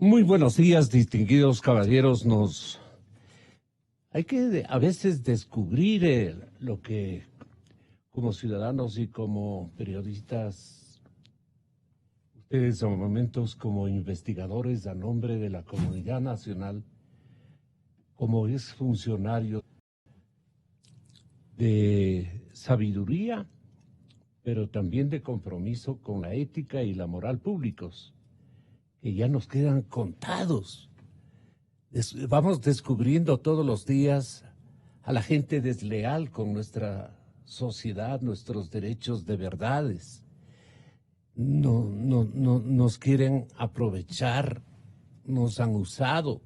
Muy buenos días, distinguidos caballeros. Hay que a veces descubrir lo que como ciudadanos y como periodistas, ustedes en momentos como investigadores a nombre de la comunidad nacional, como es funcionario de sabiduría, pero también de compromiso con la ética y la moral públicos, que ya nos quedan contados. Vamos descubriendo todos los días a la gente desleal con nuestra sociedad, nuestros derechos de verdades. No nos quieren aprovechar, nos han usado,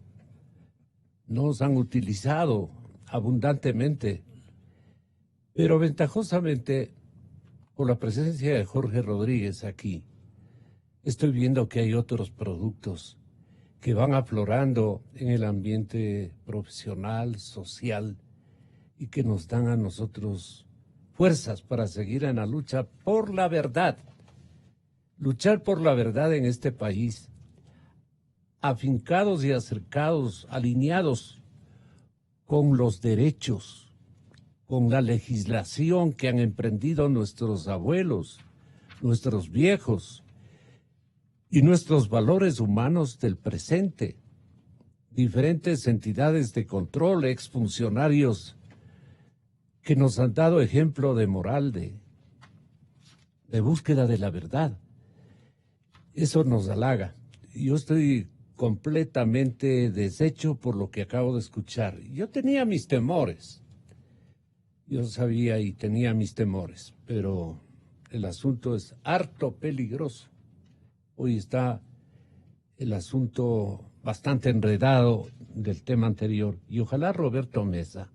nos han utilizado abundantemente. Pero ventajosamente, por la presencia de Jorge Rodríguez aquí, estoy viendo que hay otros productos que van aflorando en el ambiente profesional, social, y que nos dan a nosotros fuerzas para seguir en la lucha por la verdad. Luchar por la verdad en este país, afincados y acercados, alineados con los derechos, con la legislación que han emprendido nuestros abuelos, nuestros viejos, y nuestros valores humanos del presente. Diferentes entidades de control, exfuncionarios que nos han dado ejemplo de moral, de búsqueda de la verdad. Eso nos halaga. Yo estoy completamente deshecho por lo que acabo de escuchar. Yo tenía mis temores. Yo sabía y tenía mis temores, pero el asunto es harto peligroso. Hoy está el asunto bastante enredado del tema anterior y ojalá Roberto Mesa,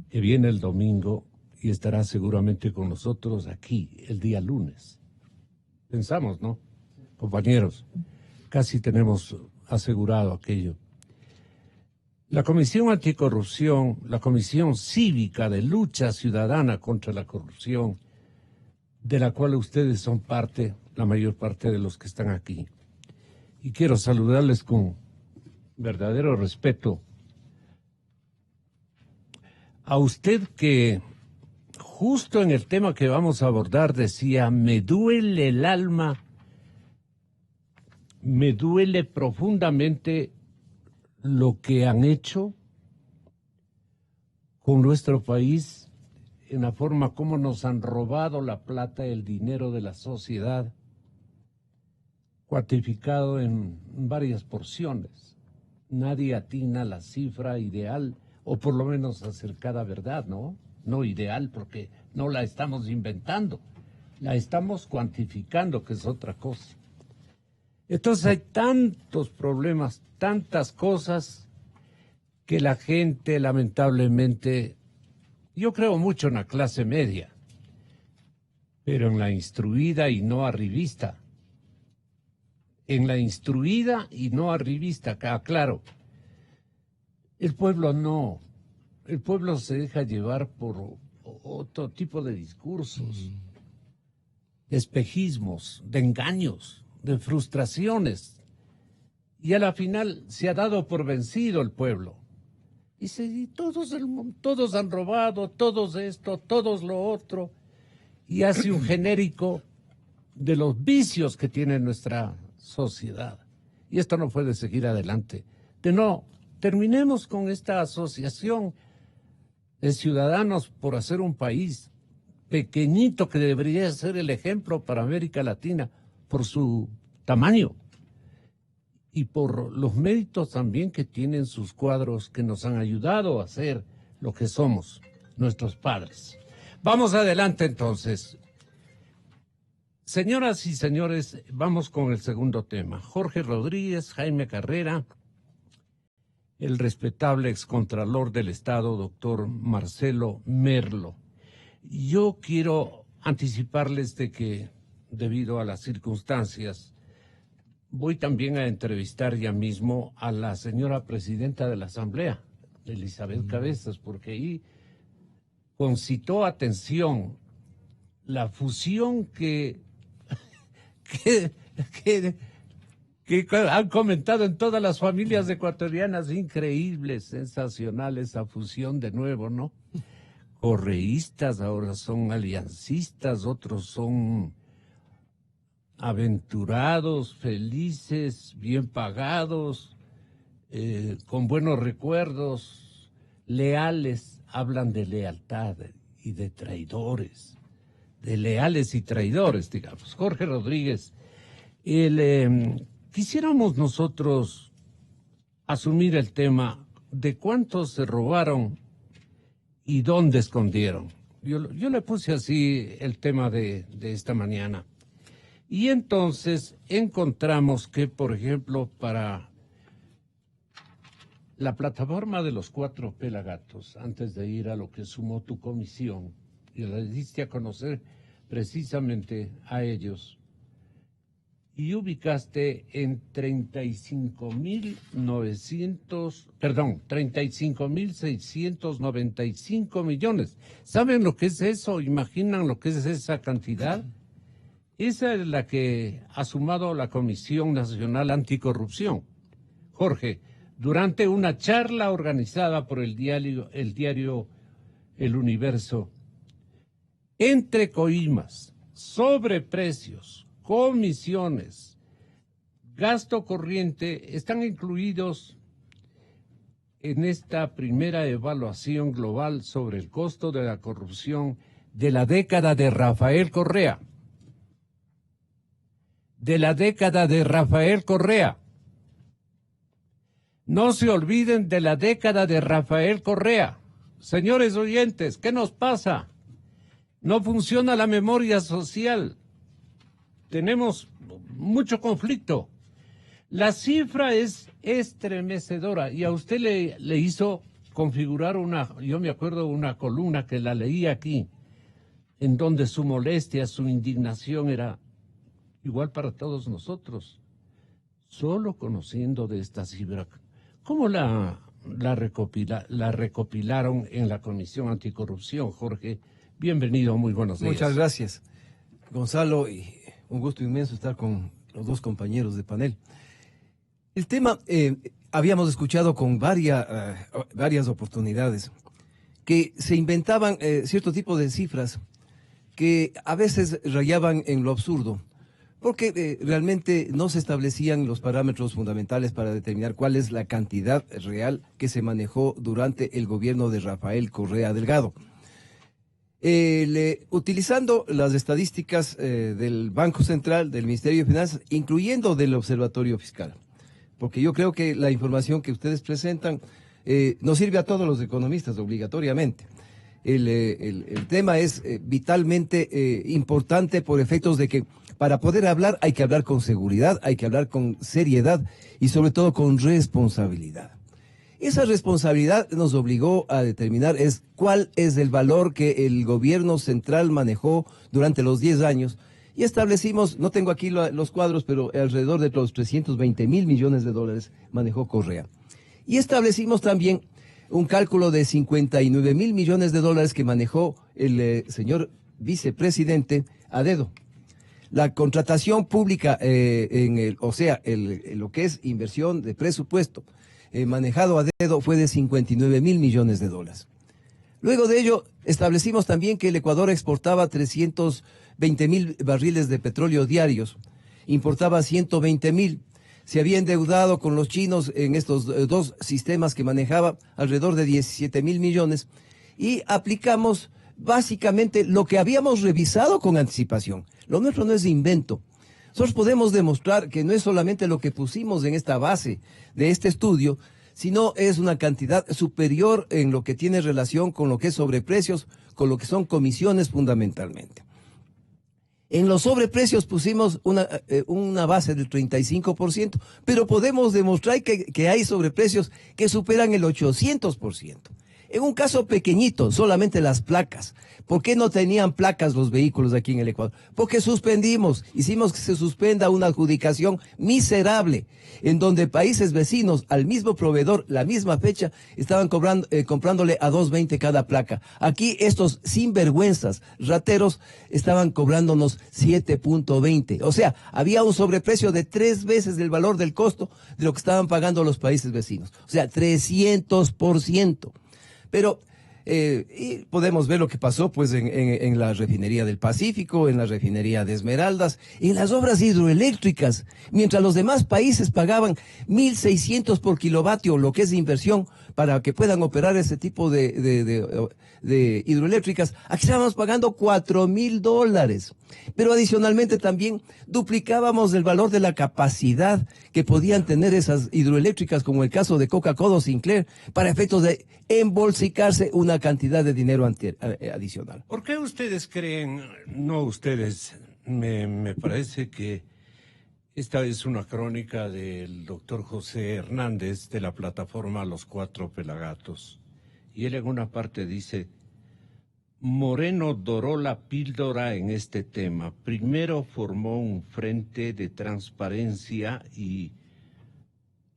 que viene el domingo y estará seguramente con nosotros aquí el día lunes. Pensamos, ¿no? Compañeros, casi tenemos asegurado aquello. La Comisión Anticorrupción, la Comisión Cívica de Lucha Ciudadana contra la Corrupción, de la cual ustedes son parte, la mayor parte de los que están aquí. Y quiero saludarles con verdadero respeto a usted que justo en el tema que vamos a abordar decía, me duele el alma, me duele profundamente lo que han hecho con nuestro país, en la forma como nos han robado la plata, el dinero de la sociedad, cuantificado en varias porciones. Nadie atina la cifra ideal, o por lo menos acercada a verdad, ¿no? No ideal, porque no la estamos inventando, la estamos cuantificando, que es otra cosa. Entonces hay tantos problemas, tantas cosas, que la gente lamentablemente, yo creo mucho en la clase media, pero en la instruida y no arribista. En la instruida y no arribista, claro. El pueblo no. El pueblo se deja llevar por otro tipo de discursos, de espejismos, de engaños, de frustraciones. Y a la final se ha dado por vencido el pueblo. Y todos han robado, todos esto, todos lo otro. Y hace un genérico de los vicios que tiene nuestra sociedad. Y esto no puede seguir adelante. Terminemos con esta asociación de ciudadanos por hacer un país pequeñito que debería ser el ejemplo para América Latina por su tamaño y por los méritos también que tienen sus cuadros que nos han ayudado a ser lo que somos, nuestros padres. Vamos adelante entonces. Señoras y señores, vamos con el segundo tema. Jorge Rodríguez, Jaime Carrera, el respetable excontralor del Estado, doctor Marcelo Merlo. Yo quiero anticiparles de que, debido a las circunstancias, voy también a entrevistar ya mismo a la señora presidenta de la Asamblea, Elizabeth Cabezas, porque ahí concitó atención la fusión que que han comentado en todas las familias ecuatorianas. Increíble, sensacional esa fusión de nuevo, ¿no? Correístas ahora son aliancistas, otros son aventurados, felices, bien pagados, con buenos recuerdos, leales. Hablan de lealtad y de traidores, de leales y traidores, digamos. Jorge Rodríguez, quisiéramos nosotros asumir el tema de cuántos se robaron y dónde escondieron. Yo le puse así el tema de esta mañana. Y entonces encontramos que, por ejemplo, para la plataforma de los 4 pelagatos, antes de ir a lo que sumó tu comisión, y le diste a conocer precisamente a ellos, y ubicaste en 35.695 millones. ¿Saben lo que es eso? ¿Imaginan lo que es esa cantidad? Esa es la que ha sumado la Comisión Nacional Anticorrupción. Jorge, durante una charla organizada por el diario El Universo, entre coimas, sobreprecios, comisiones, gasto corriente, están incluidos en esta primera evaluación global sobre el costo de la corrupción de la década de Rafael Correa. De la década de Rafael Correa. No se olviden de la década de Rafael Correa. Señores oyentes, ¿qué nos pasa? No funciona la memoria social. Tenemos mucho conflicto. La cifra es estremecedora y a usted le hizo configurar yo me acuerdo una columna que la leí aquí, en donde su molestia, su indignación era igual para todos nosotros. Solo conociendo de esta cifra, ¿cómo la recopilaron en la Comisión Anticorrupción, Jorge? Bienvenido, muy buenos días. Muchas gracias, Gonzalo, y un gusto inmenso estar con los dos compañeros de panel. El tema, habíamos escuchado con varias oportunidades que se inventaban cierto tipo de cifras que a veces rayaban en lo absurdo, porque realmente no se establecían los parámetros fundamentales para determinar cuál es la cantidad real que se manejó durante el gobierno de Rafael Correa Delgado. Utilizando las estadísticas del Banco Central, del Ministerio de Finanzas, incluyendo del Observatorio Fiscal, porque yo creo que la información que ustedes presentan nos sirve a todos los economistas obligatoriamente. El tema es vitalmente importante por efectos de que para poder hablar hay que hablar con seguridad, hay que hablar con seriedad y sobre todo con responsabilidad. Esa responsabilidad nos obligó a determinar cuál es el valor que el gobierno central manejó durante los 10 años y establecimos, no tengo aquí los cuadros, pero alrededor de los 320.000 millones de dólares manejó Correa. Y establecimos también un cálculo de 59.000 millones de dólares que manejó el señor vicepresidente a dedo. La contratación pública, lo que es inversión de presupuesto manejado a dedo fue de 59.000 millones de dólares. Luego de ello, establecimos también que el Ecuador exportaba 320.000 barriles de petróleo diarios, importaba 120.000. Se había endeudado con los chinos en estos dos sistemas que manejaba alrededor de 17.000 millones y aplicamos básicamente lo que habíamos revisado con anticipación. Lo nuestro no es invento. Nosotros podemos demostrar que no es solamente lo que pusimos en esta base de este estudio, sino es una cantidad superior en lo que tiene relación con lo que es sobreprecios, con lo que son comisiones fundamentalmente. En los sobreprecios pusimos una base del 35%, pero podemos demostrar que hay sobreprecios que superan el 800%. En un caso pequeñito, solamente las placas. ¿Por qué no tenían placas los vehículos aquí en el Ecuador? Porque hicimos que se suspenda una adjudicación miserable, en donde países vecinos al mismo proveedor, la misma fecha, estaban comprándole a 2.20 cada placa. Aquí estos sinvergüenzas, rateros, estaban cobrándonos 7.20. O sea, había un sobreprecio de 3 veces el valor del costo de lo que estaban pagando los países vecinos. O sea, 300%. Pero y podemos ver lo que pasó pues en la refinería del Pacífico, en la refinería de Esmeraldas, en las obras hidroeléctricas, mientras los demás países pagaban 1.600 por kilovatio, lo que es de inversión para que puedan operar ese tipo de hidroeléctricas. Aquí estábamos pagando $4.000. Pero adicionalmente también duplicábamos el valor de la capacidad que podían tener esas hidroeléctricas, como el caso de Coca-Cola o Sinclair, para efectos de embolsicarse una cantidad de dinero adicional. ¿Por qué ustedes creen, no ustedes, me parece que esta es una crónica del doctor José Hernández de la plataforma Los Cuatro Pelagatos, y él en una parte dice: Moreno doró la píldora en este tema. Primero formó un frente de transparencia y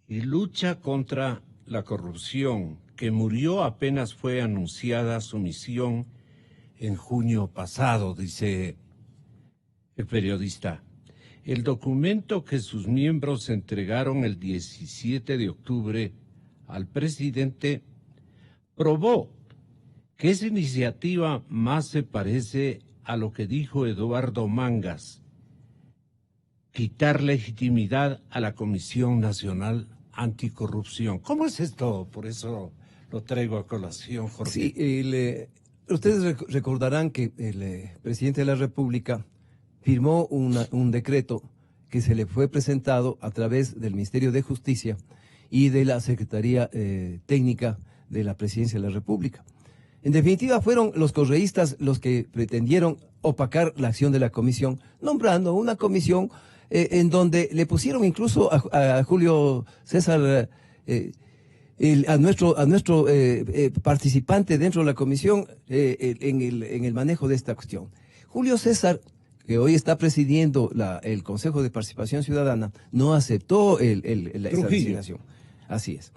lucha contra la corrupción, que murió apenas fue anunciada su misión en junio pasado, dice el periodista. El documento que sus miembros entregaron el 17 de octubre al presidente probó que esa iniciativa más se parece a lo que dijo Eduardo Mangas: quitar legitimidad a la Comisión Nacional Anticorrupción. ¿Cómo es esto? Por eso lo traigo a colación, Jorge. Sí, ustedes recordarán que el presidente de la República firmó un decreto que se le fue presentado a través del Ministerio de Justicia y de la Secretaría Técnica de la Presidencia de la República. En definitiva, fueron los correístas los que pretendieron opacar la acción de la comisión, nombrando una comisión en donde le pusieron incluso a Julio César, a nuestro participante dentro de la comisión en el manejo de esta cuestión. Julio César, que hoy está presidiendo el Consejo de Participación Ciudadana, no aceptó esa designación. Así es.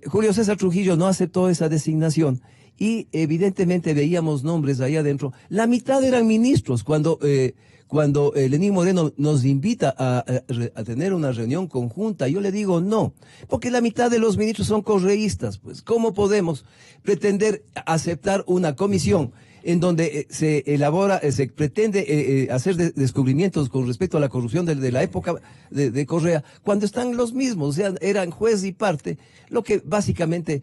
Julio César Trujillo no aceptó esa designación y evidentemente veíamos nombres ahí adentro. La mitad eran ministros. Cuando Lenín Moreno nos invita a tener una reunión conjunta, yo le digo no, porque la mitad de los ministros son correístas. Pues, ¿cómo podemos pretender aceptar una comisión en donde se pretende hacer descubrimientos con respecto a la corrupción de la época de Correa, cuando están los mismos? O sea, eran juez y parte, lo que básicamente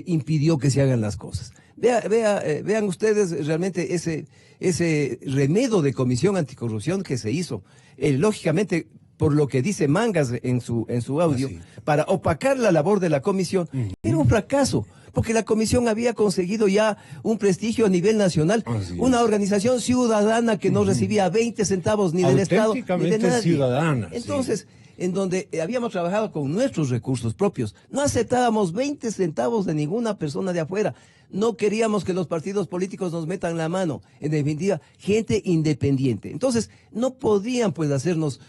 impidió que se hagan las cosas. Vean ustedes realmente ese remedio de comisión anticorrupción que se hizo, lógicamente, por lo que dice Mangas en su audio, para opacar la labor de la comisión. Era un fracaso, porque la comisión había conseguido ya un prestigio a nivel nacional, una organización ciudadana que no recibía 20 centavos ni del Estado ni de nadie. Ciudadana. Entonces, en donde habíamos trabajado con nuestros recursos propios, no aceptábamos 20 centavos de ninguna persona de afuera. No queríamos que los partidos políticos nos metan la mano. En definitiva, gente independiente. Entonces, no podían pues hacernos,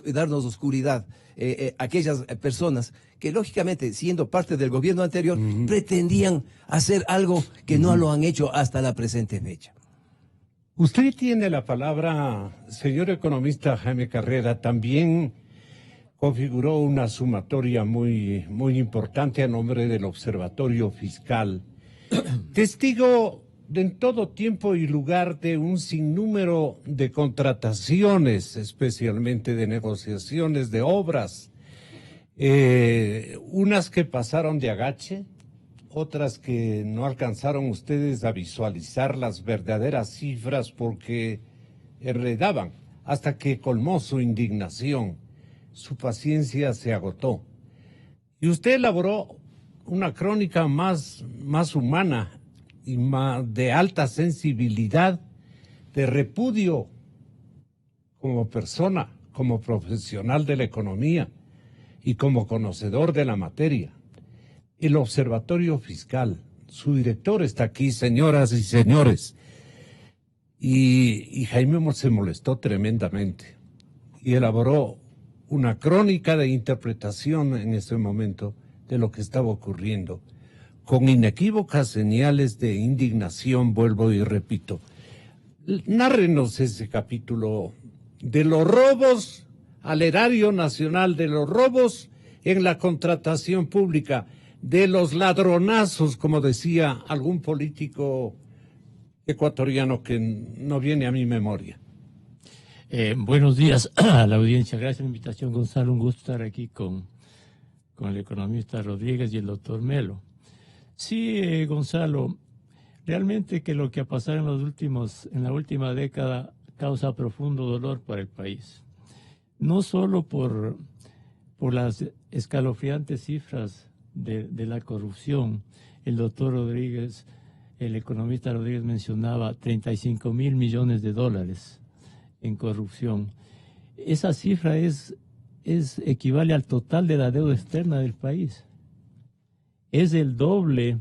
darnos oscuridad aquellas personas que lógicamente, siendo parte del gobierno anterior, pretendían hacer algo que no lo han hecho hasta la presente fecha. Usted tiene la palabra, señor economista Jaime Carrera. También configuró una sumatoria muy importante a nombre del Observatorio Fiscal. Testigo en todo tiempo y lugar de un sinnúmero de contrataciones, especialmente de negociaciones de obras, unas que pasaron de agache, otras que no alcanzaron ustedes a visualizar las verdaderas cifras porque enredaban, hasta que colmó su indignación. Su paciencia se agotó. Y usted elaboró una crónica más humana y más de alta sensibilidad, de repudio como persona, como profesional de la economía y como conocedor de la materia. el Observatorio Fiscal, su director está aquí, señoras y señores, y Jaime se molestó tremendamente y elaboró una crónica de interpretación en este momento de lo que estaba ocurriendo, con inequívocas señales de indignación, vuelvo y repito. Nárrenos ese capítulo de los robos al erario nacional, de los robos en la contratación pública, de los ladronazos, como decía algún político ecuatoriano que no viene a mi memoria. Buenos días a la audiencia. Gracias por la invitación, Gonzalo. Un gusto estar aquí con el economista Rodríguez y el doctor Melo. Sí, Gonzalo, realmente que lo que ha pasado en la última década causa profundo dolor para el país. No solo por las escalofriantes cifras de la corrupción. El doctor Rodríguez, el economista Rodríguez mencionaba 35.000 millones de dólares en corrupción. Esa cifra equivale al total de la deuda externa del país. Es el doble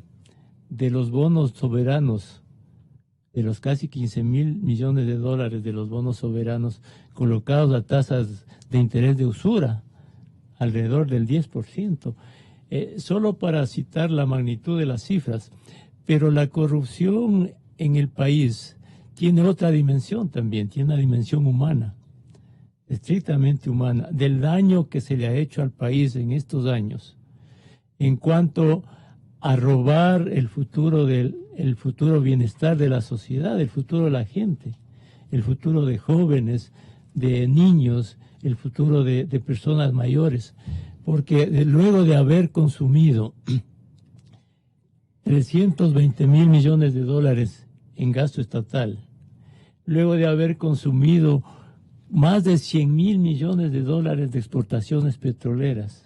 de los bonos soberanos, de los casi 15.000 millones de dólares de los bonos soberanos colocados a tasas de interés de usura, alrededor del 10%. Solo para citar la magnitud de las cifras, pero la corrupción en el país tiene otra dimensión también, tiene una dimensión humana, estrictamente humana, del daño que se le ha hecho al país en estos años, en cuanto a robar el futuro bienestar de la sociedad, el futuro de la gente, el futuro de jóvenes, de niños, el futuro de personas mayores, porque luego de haber consumido 320.000 millones de dólares en gasto estatal, luego de haber consumido más de 100.000 millones de dólares de exportaciones petroleras,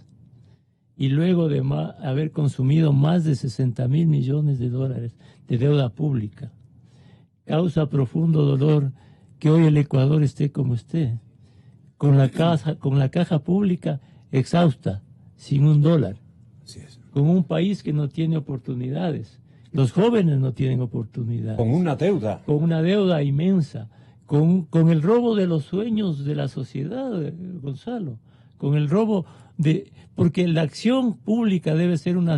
y luego de haber consumido más de 60.000 millones de dólares de deuda pública, causa profundo dolor que hoy el Ecuador esté como esté, con la caja pública exhausta, sin $1, con un país que no tiene oportunidades. Los jóvenes no tienen oportunidades. Con una deuda. Con una deuda inmensa, con el robo de los sueños de la sociedad, Gonzalo, con el robo porque la acción pública debe ser una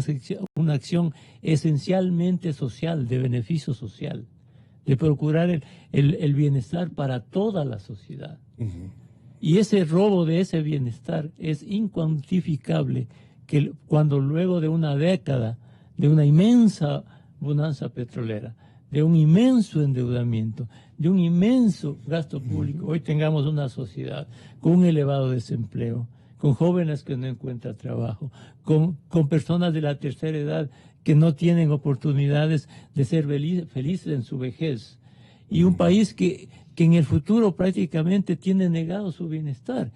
acción esencialmente social, de beneficio social, de procurar el bienestar para toda la sociedad. Uh-huh. Y ese robo de ese bienestar es incuantificable, que cuando luego de una década, de una inmensa bonanza petrolera, de un inmenso endeudamiento, de un inmenso gasto público, hoy tengamos una sociedad con un elevado desempleo, con jóvenes que no encuentran trabajo, con personas de la tercera edad que no tienen oportunidades de ser felices en su vejez, y un país que en el futuro prácticamente tiene negado su bienestar.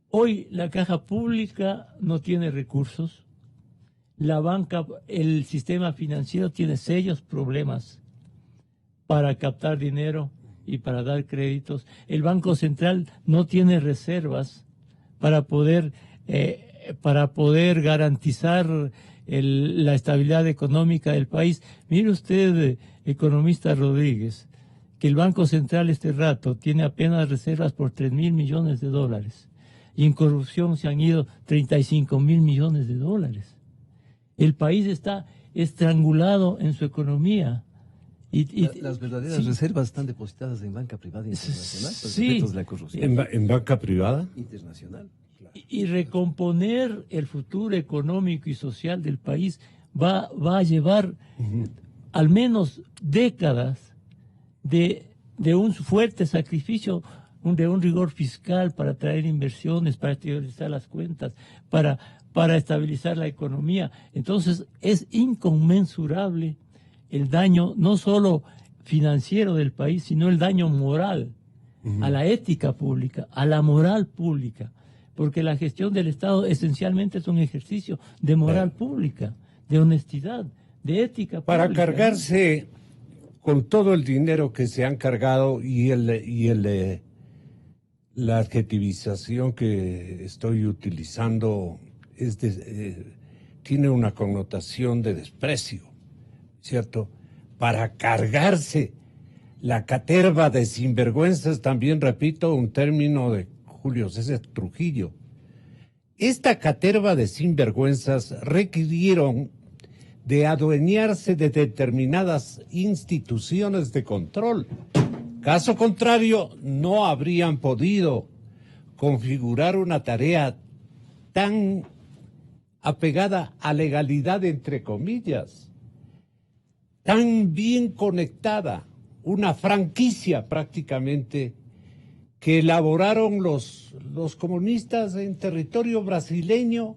Hoy la caja pública no tiene recursos, la banca, el sistema financiero tiene serios problemas para captar dinero y para dar créditos. El Banco Central no tiene reservas para poder garantizar la estabilidad económica del país. Mire usted, economista Rodríguez, que el Banco Central este rato tiene apenas reservas por 3.000 millones de dólares y en corrupción se han ido 35.000 millones de dólares. El país está estrangulado en su economía. Las verdaderas reservas están depositadas en banca privada internacional, sí, de la corrupción. ¿En banca privada? Internacional. Claro. Y recomponer el futuro económico y social del país va a llevar al menos décadas de un fuerte sacrificio, de un rigor fiscal para traer inversiones, para estabilizar las cuentas, para estabilizar la economía. Entonces es inconmensurable el daño no solo financiero del país, sino el daño moral a la ética pública, a la moral pública, porque la gestión del Estado esencialmente es un ejercicio de moral pública, de honestidad, de ética para pública. Para cargarse con todo el dinero que se han cargado y la adjetivización que estoy utilizando tiene una connotación de desprecio, ¿cierto? Para cargarse la caterva de sinvergüenzas, también repito, un término de Julio César Trujillo. Esta caterva de sinvergüenzas requirieron de adueñarse de determinadas instituciones de control. Caso contrario, no habrían podido configurar una tarea tan apegada a legalidad, entre comillas, tan bien conectada, una franquicia prácticamente que elaboraron los comunistas en territorio brasileño,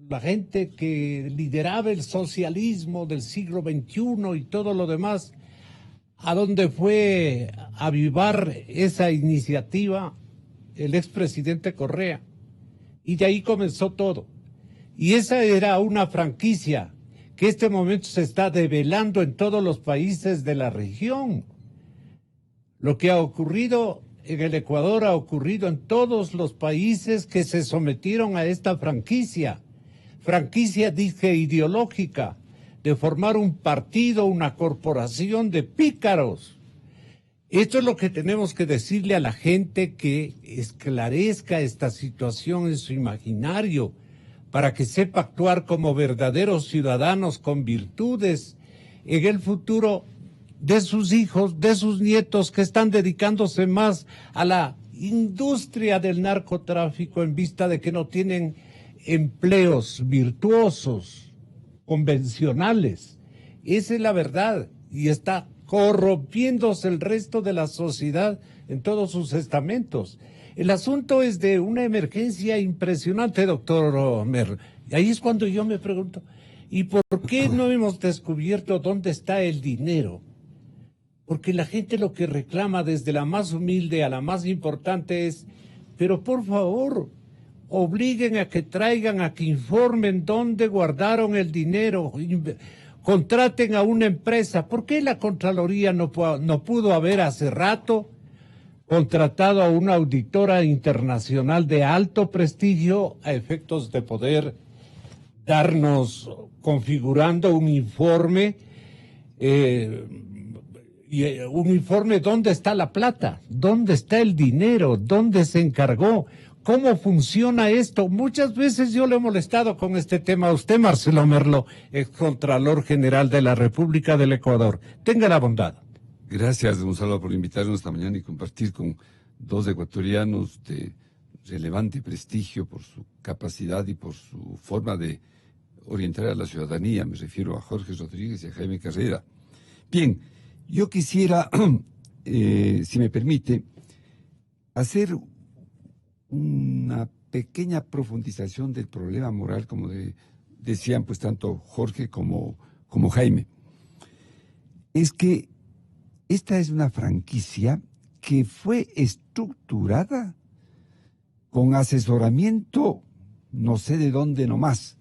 la gente que lideraba el socialismo del siglo XXI y todo lo demás, a donde fue a avivar esa iniciativa el expresidente Correa. Y de ahí comenzó todo. Y esa era una franquicia que este momento se está develando en todos los países de la región. Lo que ha ocurrido en el Ecuador ha ocurrido en todos los países que se sometieron a esta franquicia. Franquicia, dije, ideológica, de formar un partido, una corporación de pícaros. Esto es lo que tenemos que decirle a la gente, que esclarezca esta situación en su imaginario, para que sepa actuar como verdaderos ciudadanos con virtudes en el futuro de sus hijos, de sus nietos, que están dedicándose más a la industria del narcotráfico en vista de que no tienen empleos virtuosos, convencionales. Esa es la verdad, y está corrompiéndose el resto de la sociedad en todos sus estamentos. El asunto es de una emergencia impresionante, doctor Merlo. Y ahí es cuando yo me pregunto, ¿y por qué no hemos descubierto dónde está el dinero? Porque la gente lo que reclama, desde la más humilde a la más importante, es, pero por favor, obliguen a que traigan, a que informen dónde guardaron el dinero, contraten a una empresa. ¿Por qué la Contraloría no pudo haber hace rato contratado a una auditora internacional de alto prestigio a efectos de poder darnos, configurando un informe, dónde está la plata, dónde está el dinero, dónde se encargó, cómo funciona esto? Muchas veces yo le he molestado con este tema a usted, Marcelo Merlo, excontralor general de la República del Ecuador. Tenga la bondad. Gracias, Gonzalo, por invitarnos esta mañana y compartir con dos ecuatorianos de relevante prestigio por su capacidad y por su forma de orientar a la ciudadanía. Me refiero a Jorge Rodríguez y a Jaime Carrera. Bien, yo quisiera, si me permite, hacer una pequeña profundización del problema moral, como decían pues tanto Jorge como Jaime. Es que esta es una franquicia que fue estructurada con asesoramiento no sé de dónde nomás.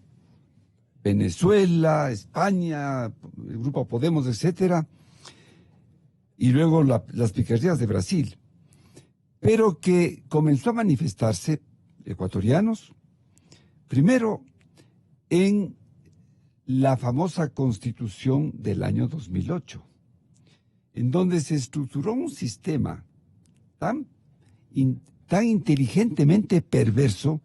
Venezuela, España, el Grupo Podemos, etcétera, y luego las picardías de Brasil. Pero que comenzó a manifestarse, ecuatorianos, primero en la famosa Constitución del año 2008, en donde se estructuró un sistema tan inteligentemente perverso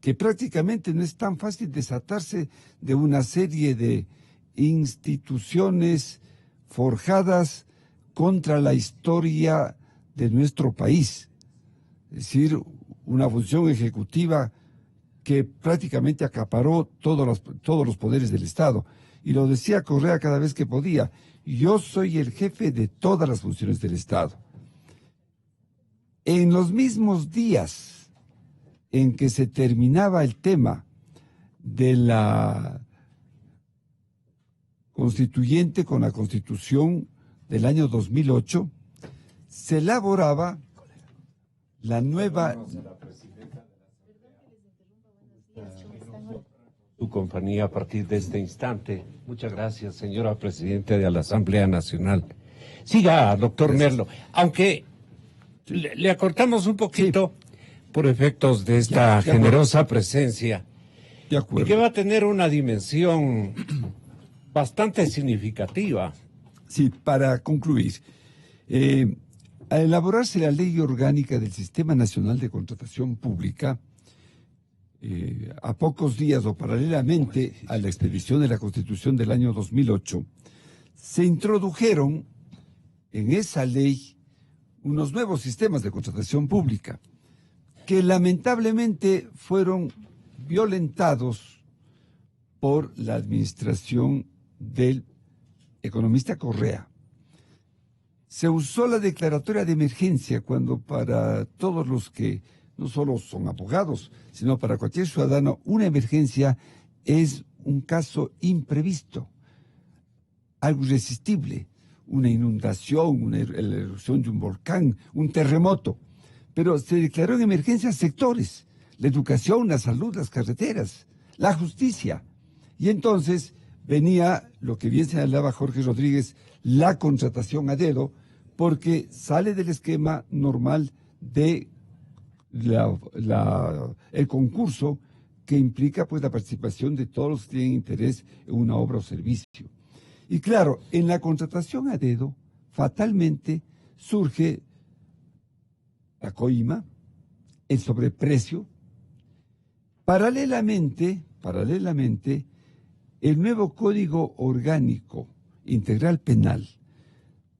que prácticamente no es tan fácil desatarse de una serie de instituciones forjadas contra la historia de nuestro país. Es decir, una función ejecutiva que prácticamente acaparó todos los poderes del Estado. Y lo decía Correa cada vez que podía: yo soy el jefe de todas las funciones del Estado. En los mismos días en que se terminaba el tema de la constituyente con la Constitución del año 2008, se elaboraba la nueva... Su compañía a partir de este instante. Muchas gracias, señora Presidenta de la Asamblea Nacional. Siga, doctor Merlo. Aunque le acortamos un poquito por efectos de esta generosa presencia. De y acuerdo. que va a tener una dimensión bastante significativa. Sí, para concluir, al elaborarse la Ley Orgánica del Sistema Nacional de Contratación Pública, a pocos días o paralelamente a la expedición de la Constitución del año 2008, se introdujeron en esa ley unos nuevos sistemas de contratación pública que lamentablemente fueron violentados por la administración del economista Correa. Se usó la declaratoria de emergencia cuando para todos los que no solo son abogados, sino para cualquier ciudadano, una emergencia es un caso imprevisto, algo irresistible, una inundación, la erupción de un volcán, un terremoto. Pero se declaró en emergencia sectores, la educación, la salud, las carreteras, la justicia. Y entonces venía, lo que bien señalaba Jorge Rodríguez, la contratación a dedo, porque sale del esquema normal de el concurso, que implica pues la participación de todos los que tienen interés en una obra o servicio. Y claro, en la contratación a dedo, fatalmente surge la coima, el sobreprecio. Paralelamente, el nuevo Código Orgánico Integral Penal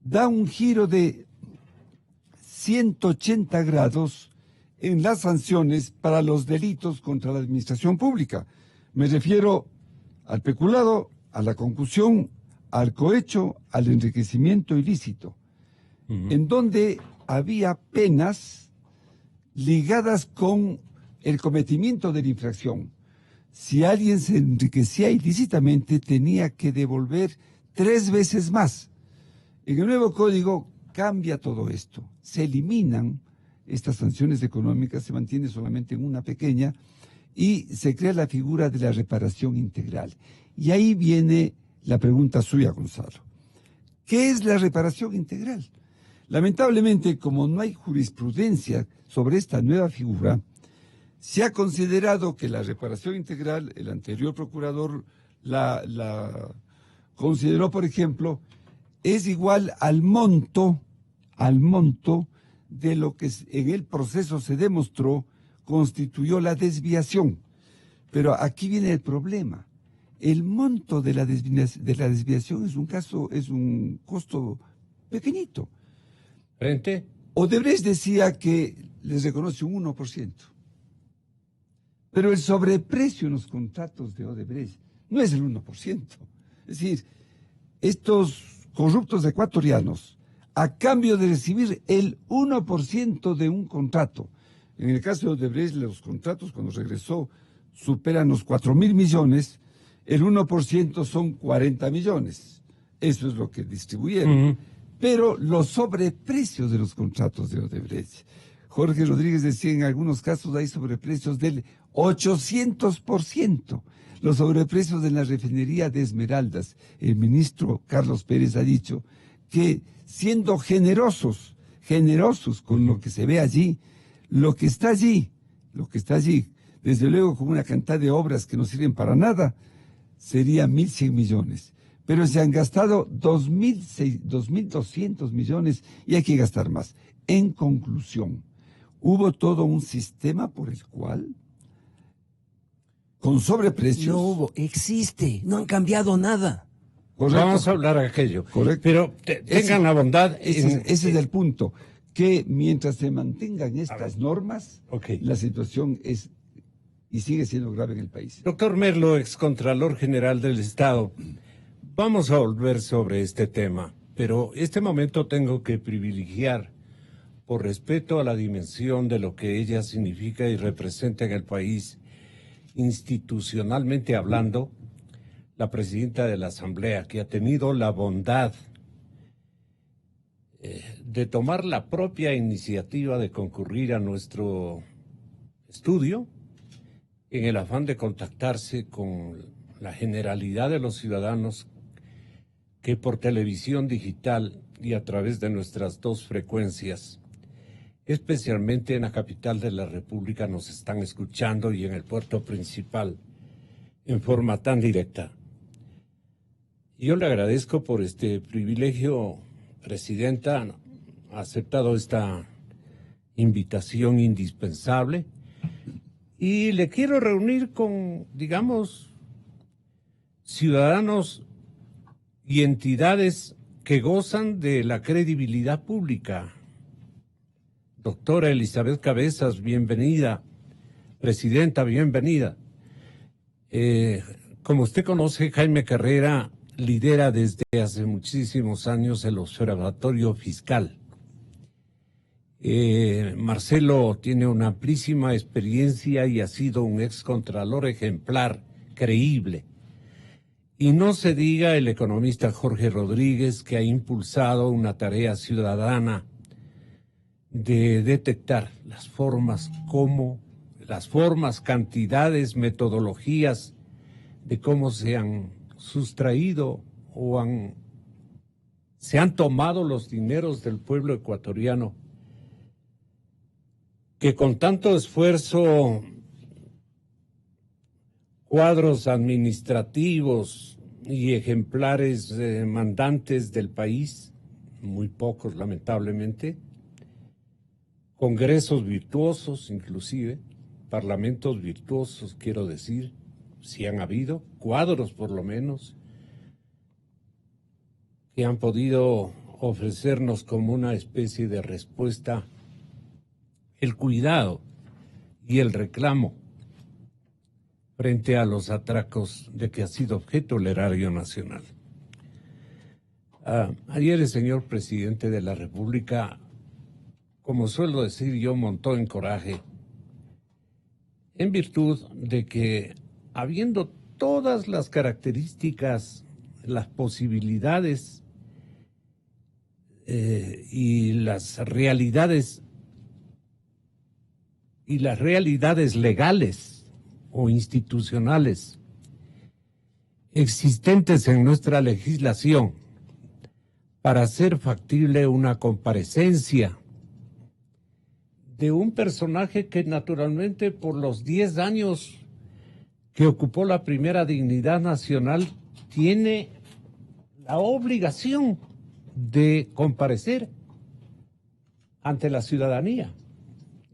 da un giro de 180 grados en las sanciones para los delitos contra la administración pública. Me refiero al peculado, a la concusión, al cohecho, al enriquecimiento ilícito, en donde había penas ligadas con el cometimiento de la infracción. Si alguien se enriquecía ilícitamente, tenía que devolver 3 veces más. En el nuevo código cambia todo esto. Se eliminan estas sanciones económicas, se mantiene solamente en una pequeña, y se crea la figura de la reparación integral. Y ahí viene la pregunta suya, Gonzalo. ¿Qué es la reparación integral? Lamentablemente, como no hay jurisprudencia sobre esta nueva figura, se ha considerado que la reparación integral, el anterior procurador la consideró, por ejemplo, es igual al monto de lo que en el proceso se demostró constituyó la desviación. Pero aquí viene el problema. El monto de la desviación es un costo pequeñito. ¿Frente? Odebrecht decía que les reconoce un 1%. Pero el sobreprecio en los contratos de Odebrecht no es el 1%. Es decir, estos corruptos ecuatorianos, a cambio de recibir el 1% de un contrato, en el caso de Odebrecht, los contratos cuando regresó superan los 4.000 millones, el 1% son 40 millones. Eso es lo que distribuyeron. Pero los sobreprecios de los contratos de Odebrecht, Jorge Rodríguez decía, en algunos casos hay sobreprecios del 800%. Los sobreprecios de la refinería de Esmeraldas. El ministro Carlos Pérez ha dicho que siendo generosos con lo que se ve allí, lo que está allí, desde luego con una cantidad de obras que no sirven para nada, sería 1.100 millones. Pero se han gastado 2.200 millones y hay que gastar más. En conclusión, hubo todo un sistema por el cual, con sobreprecios... No hubo, existe, no han cambiado nada. Correcto. Vamos a hablar de aquello. Correcto. Pero tengan la bondad... Ese es el punto, que mientras se mantengan estas normas, la situación es y sigue siendo grave en el país. Doctor Merlo, excontralor general del Estado, vamos a volver sobre este tema, pero este momento tengo que privilegiar, por respeto a la dimensión de lo que ella significa y representa en el país, institucionalmente hablando, la presidenta de la Asamblea, que ha tenido la bondad de tomar la propia iniciativa de concurrir a nuestro estudio en el afán de contactarse con la generalidad de los ciudadanos que por televisión digital y a través de nuestras 2 frecuencias, especialmente en la capital de la República, nos están escuchando y en el puerto principal. en forma tan directa. Yo le agradezco por este privilegio, Presidenta, ha aceptado esta invitación indispensable y le quiero reunir con, digamos, ciudadanos y entidades que gozan de la credibilidad pública. Doctora Elizabeth Cabezas, bienvenida. Presidenta, bienvenida. Como usted conoce, Jaime Carrera lidera desde hace muchísimos años el Observatorio Fiscal. Marcelo tiene una amplísima experiencia y ha sido un excontralor ejemplar, creíble. Y no se diga el economista Jorge Rodríguez, que ha impulsado una tarea ciudadana de detectar las formas, cantidades, metodologías de cómo se han sustraído o se han tomado los dineros del pueblo ecuatoriano, que con tanto esfuerzo, cuadros administrativos y ejemplares mandantes del país, muy pocos lamentablemente, congresos virtuosos inclusive, parlamentos virtuosos quiero decir, si han habido, cuadros por lo menos, que han podido ofrecernos como una especie de respuesta el cuidado y el reclamo frente a los atracos de que ha sido objeto el erario nacional. Ayer el señor presidente de la República, como suelo decir yo, montó en coraje, en virtud de que, habiendo todas las características, las posibilidades y las realidades legales o institucionales existentes en nuestra legislación para hacer factible una comparecencia de un personaje que naturalmente por los 10 años que ocupó la primera dignidad nacional tiene la obligación de comparecer ante la ciudadanía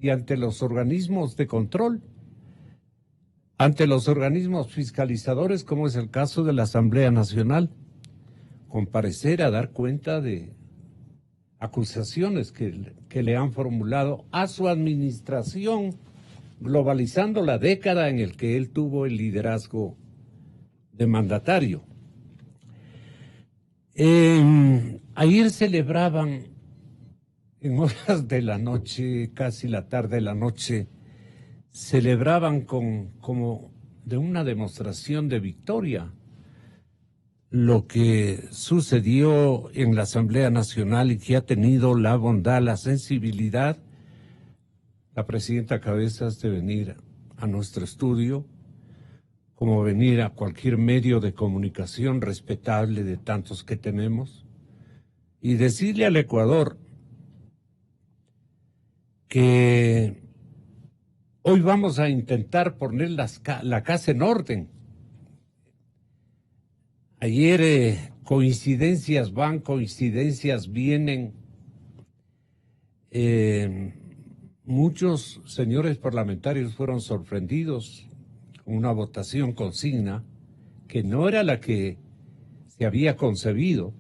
y ante los organismos de control, ante los organismos fiscalizadores, como es el caso de la Asamblea Nacional, comparecer a dar cuenta de acusaciones que le han formulado a su administración, globalizando la década en el que él tuvo el liderazgo de mandatario. Ayer celebraban en horas de la noche, casi la tarde de la noche, celebraban como de una demostración de victoria lo que sucedió en la Asamblea Nacional y que ha tenido la bondad, la sensibilidad, la presidenta Cabezas, de venir a nuestro estudio, como venir a cualquier medio de comunicación respetable de tantos que tenemos, y decirle al Ecuador que hoy vamos a intentar poner la casa en orden. Ayer coincidencias van, coincidencias vienen. Muchos señores parlamentarios fueron sorprendidos con una votación consigna que no era la que se había concebido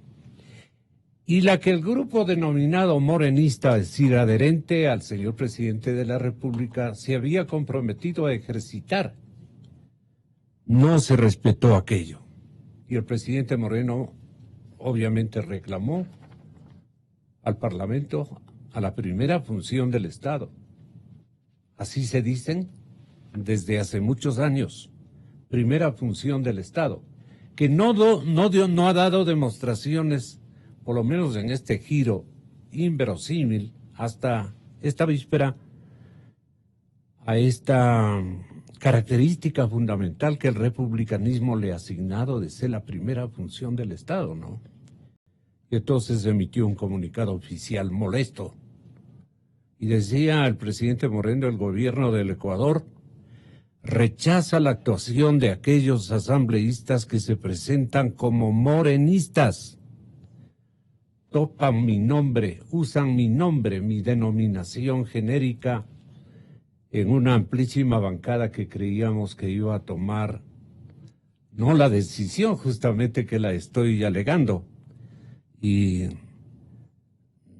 y la que el grupo denominado morenista, es decir, adherente al señor presidente de la República, se había comprometido a ejercitar. No se respetó aquello. Y el presidente Moreno obviamente reclamó al Parlamento, a la primera función del Estado. Así se dicen desde hace muchos años, primera función del Estado, que no ha dado demostraciones, por lo menos en este giro inverosímil, hasta esta víspera, a esta característica fundamental que el republicanismo le ha asignado de ser la primera función del Estado, ¿no? Y entonces emitió un comunicado oficial molesto y decía el presidente Moreno: el gobierno del Ecuador rechaza la actuación de aquellos asambleístas que se presentan como morenistas. Topan mi nombre, usan mi nombre, mi denominación genérica, en una amplísima bancada que creíamos que iba a tomar, no la decisión justamente que la estoy alegando, y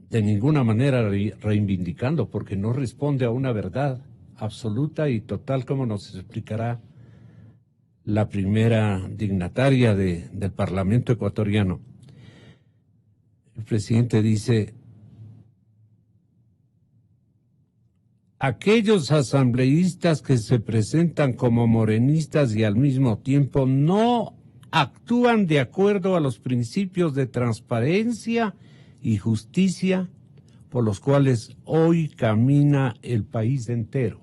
de ninguna manera reivindicando, porque no responde a una verdad absoluta y total, como nos explicará la primera dignataria del Parlamento ecuatoriano. El presidente dice: aquellos asambleístas que se presentan como morenistas y al mismo tiempo no actúan de acuerdo a los principios de transparencia y justicia por los cuales hoy camina el país entero.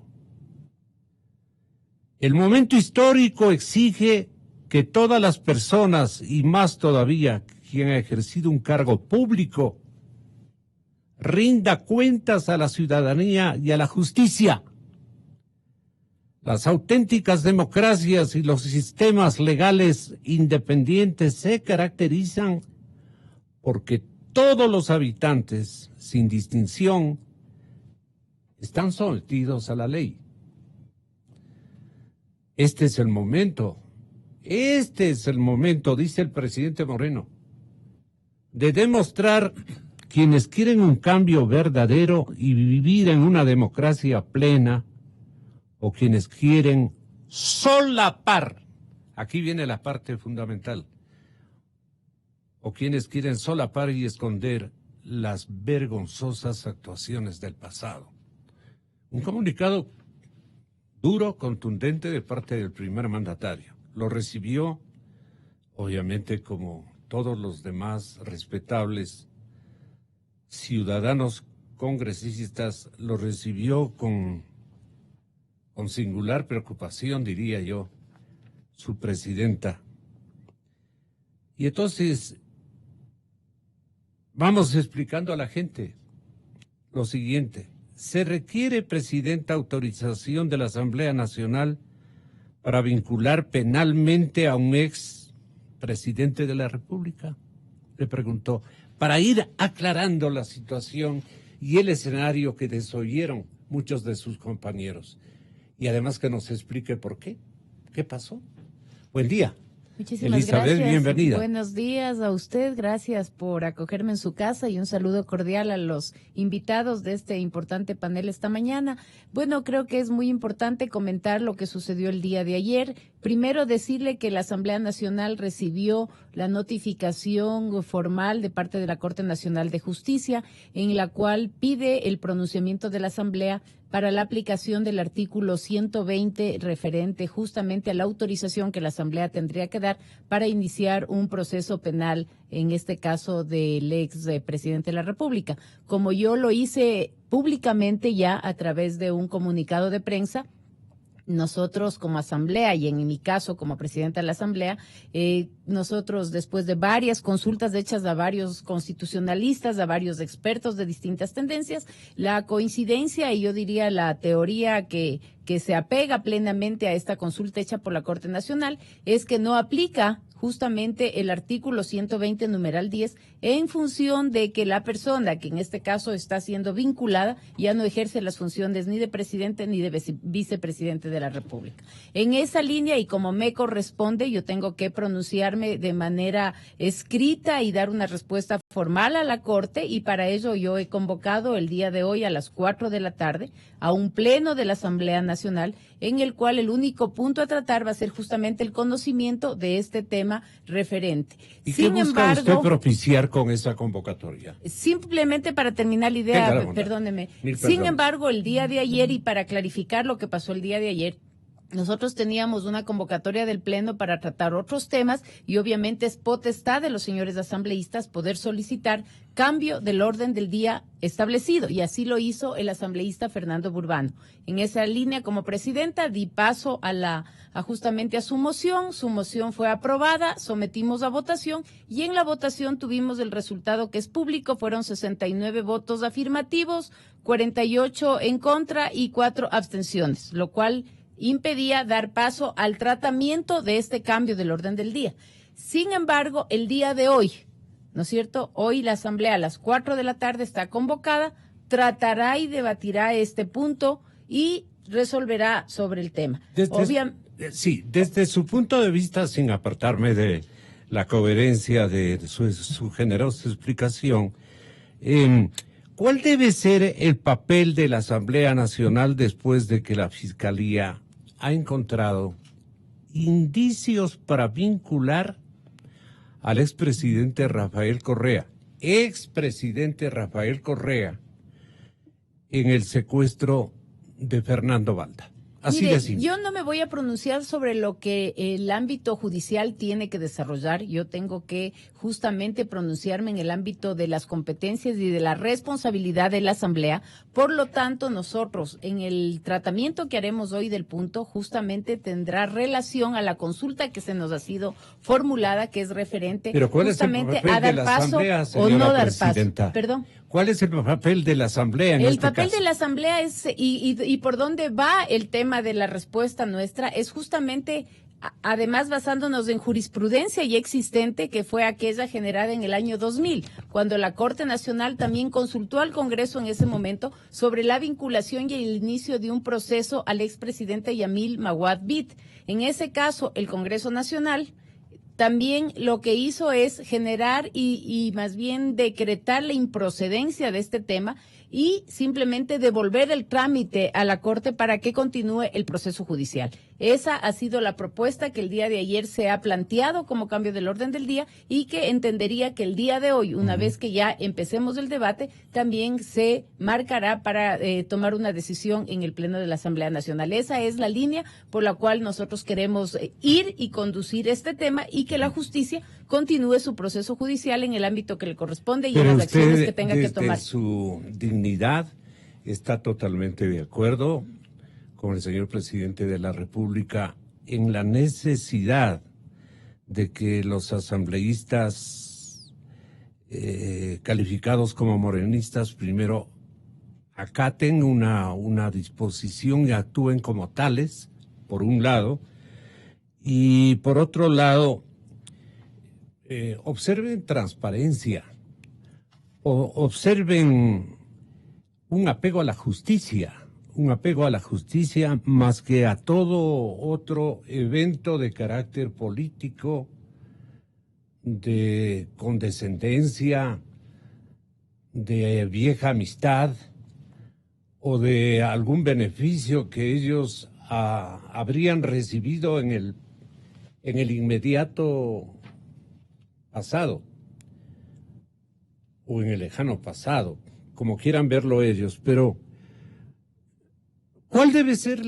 El momento histórico exige que todas las personas, y más todavía quien ha ejercido un cargo público, rinda cuentas a la ciudadanía y a la justicia. Las auténticas democracias y los sistemas legales independientes se caracterizan porque todos los habitantes, sin distinción, están sometidos a la ley. Este es el momento, dice el presidente Moreno, de demostrar quienes quieren un cambio verdadero y vivir en una democracia plena, o quienes quieren solapar, aquí viene la parte fundamental, o quienes quieren solapar y esconder las vergonzosas actuaciones del pasado. Un comunicado duro, contundente de parte del primer mandatario. Lo recibió, obviamente, como todos los demás respetables ciudadanos congresistas, lo recibió con singular preocupación, diría yo, su presidenta. Y entonces vamos explicando a la gente lo siguiente: se requiere, presidenta, autorización de la Asamblea Nacional para vincular penalmente a un ex presidente de la República, le preguntó, para ir aclarando la situación y el escenario que desoyeron muchos de sus compañeros. Y además que nos explique por qué. ¿Qué pasó? Buen día. Muchísimas Elizabeth, gracias. bienvenida. Buenos días a usted, gracias por acogerme en su casa y un saludo cordial a los invitados de este importante panel esta mañana. Bueno, creo que es muy importante comentar lo que sucedió el día de ayer. Primero, decirle que la Asamblea Nacional recibió la notificación formal de parte de la Corte Nacional de Justicia, en la cual pide el pronunciamiento de la Asamblea para la aplicación del artículo 120 referente justamente a la autorización que la Asamblea tendría que dar para iniciar un proceso penal, en este caso del ex presidente de la República. Como yo lo hice públicamente ya a través de un comunicado de prensa, nosotros como Asamblea y en mi caso como presidenta de la Asamblea, nosotros después de varias consultas hechas a varios constitucionalistas, a varios expertos de distintas tendencias, la coincidencia y yo diría la teoría que se apega plenamente a esta consulta hecha por la Corte Nacional es que no aplica justamente el artículo 120 numeral 10 en función de que la persona que en este caso está siendo vinculada ya no ejerce las funciones ni de presidente ni de vicepresidente de la República. En esa línea y como me corresponde, yo tengo que pronunciarme de manera escrita y dar una respuesta formal a la Corte y para ello yo he convocado el día de hoy a las 4 de la tarde a un pleno de la Asamblea Nacional en el cual el único punto a tratar va a ser justamente el conocimiento de este tema referente. ¿Y qué busca usted propiciar con esa convocatoria? Simplemente para terminar la idea, perdóneme. Sin embargo, el día de ayer, y para clarificar lo que pasó el día de ayer, nosotros teníamos una convocatoria del Pleno para tratar otros temas y obviamente es potestad de los señores asambleístas poder solicitar cambio del orden del día establecido y así lo hizo el asambleísta Fernando Burbano. En esa línea, como presidenta, di paso justamente a su moción fue aprobada, sometimos a votación y en la votación tuvimos el resultado que es público, fueron 69 votos afirmativos, 48 en contra y 4 abstenciones, lo cual impedía dar paso al tratamiento de este cambio del orden del día. Sin embargo, el día de hoy, ¿no es cierto? Hoy la Asamblea a las 4 de la tarde está convocada, tratará y debatirá este punto y resolverá sobre el tema. Desde su punto de vista, sin apartarme de la coherencia de su generosa explicación, ¿cuál debe ser el papel de la Asamblea Nacional después de que la Fiscalía ha encontrado indicios para vincular al expresidente Rafael Correa, en el secuestro de Fernando Balda? Así Mire, de simple. yo no me voy a pronunciar sobre lo que el ámbito judicial tiene que desarrollar. Yo tengo que justamente pronunciarme en el ámbito de las competencias y de la responsabilidad de la Asamblea. Por lo tanto, nosotros en el tratamiento que haremos hoy del punto justamente tendrá relación a la consulta que se nos ha sido formulada, que es referente justamente a dar paso o no dar paso. Perdón. ¿Cuál es el papel de la Asamblea en este caso? El papel de la Asamblea es, y por dónde va el tema de la respuesta nuestra, es justamente, además basándonos en jurisprudencia ya existente, que fue aquella generada en el año 2000, cuando la Corte Nacional también consultó al Congreso en ese momento sobre la vinculación y el inicio de un proceso al expresidente Yamil Maguad Bid. En ese caso, el Congreso Nacional también lo que hizo es generar y más bien decretar la improcedencia de este tema y simplemente devolver el trámite a la Corte para que continúe el proceso judicial. Esa ha sido la propuesta que el día de ayer se ha planteado como cambio del orden del día y que entendería que el día de hoy, una vez que ya empecemos el debate, también se marcará para tomar una decisión en el Pleno de la Asamblea Nacional. Esa es la línea por la cual nosotros queremos ir y conducir este tema y que la justicia continúe su proceso judicial en el ámbito que le corresponde y en las acciones que tenga que tomar. Su dignidad está totalmente de acuerdo con el señor presidente de la República en la necesidad de que los asambleístas calificados como morenistas primero acaten una disposición y actúen como tales, por un lado, y por otro lado, observen transparencia, observen un apego a la justicia más que a todo otro evento de carácter político, de condescendencia, de vieja amistad o de algún beneficio que ellos habrían recibido en el inmediato pasado o en el lejano pasado, como quieran verlo ellos, pero ¿cuál debe ser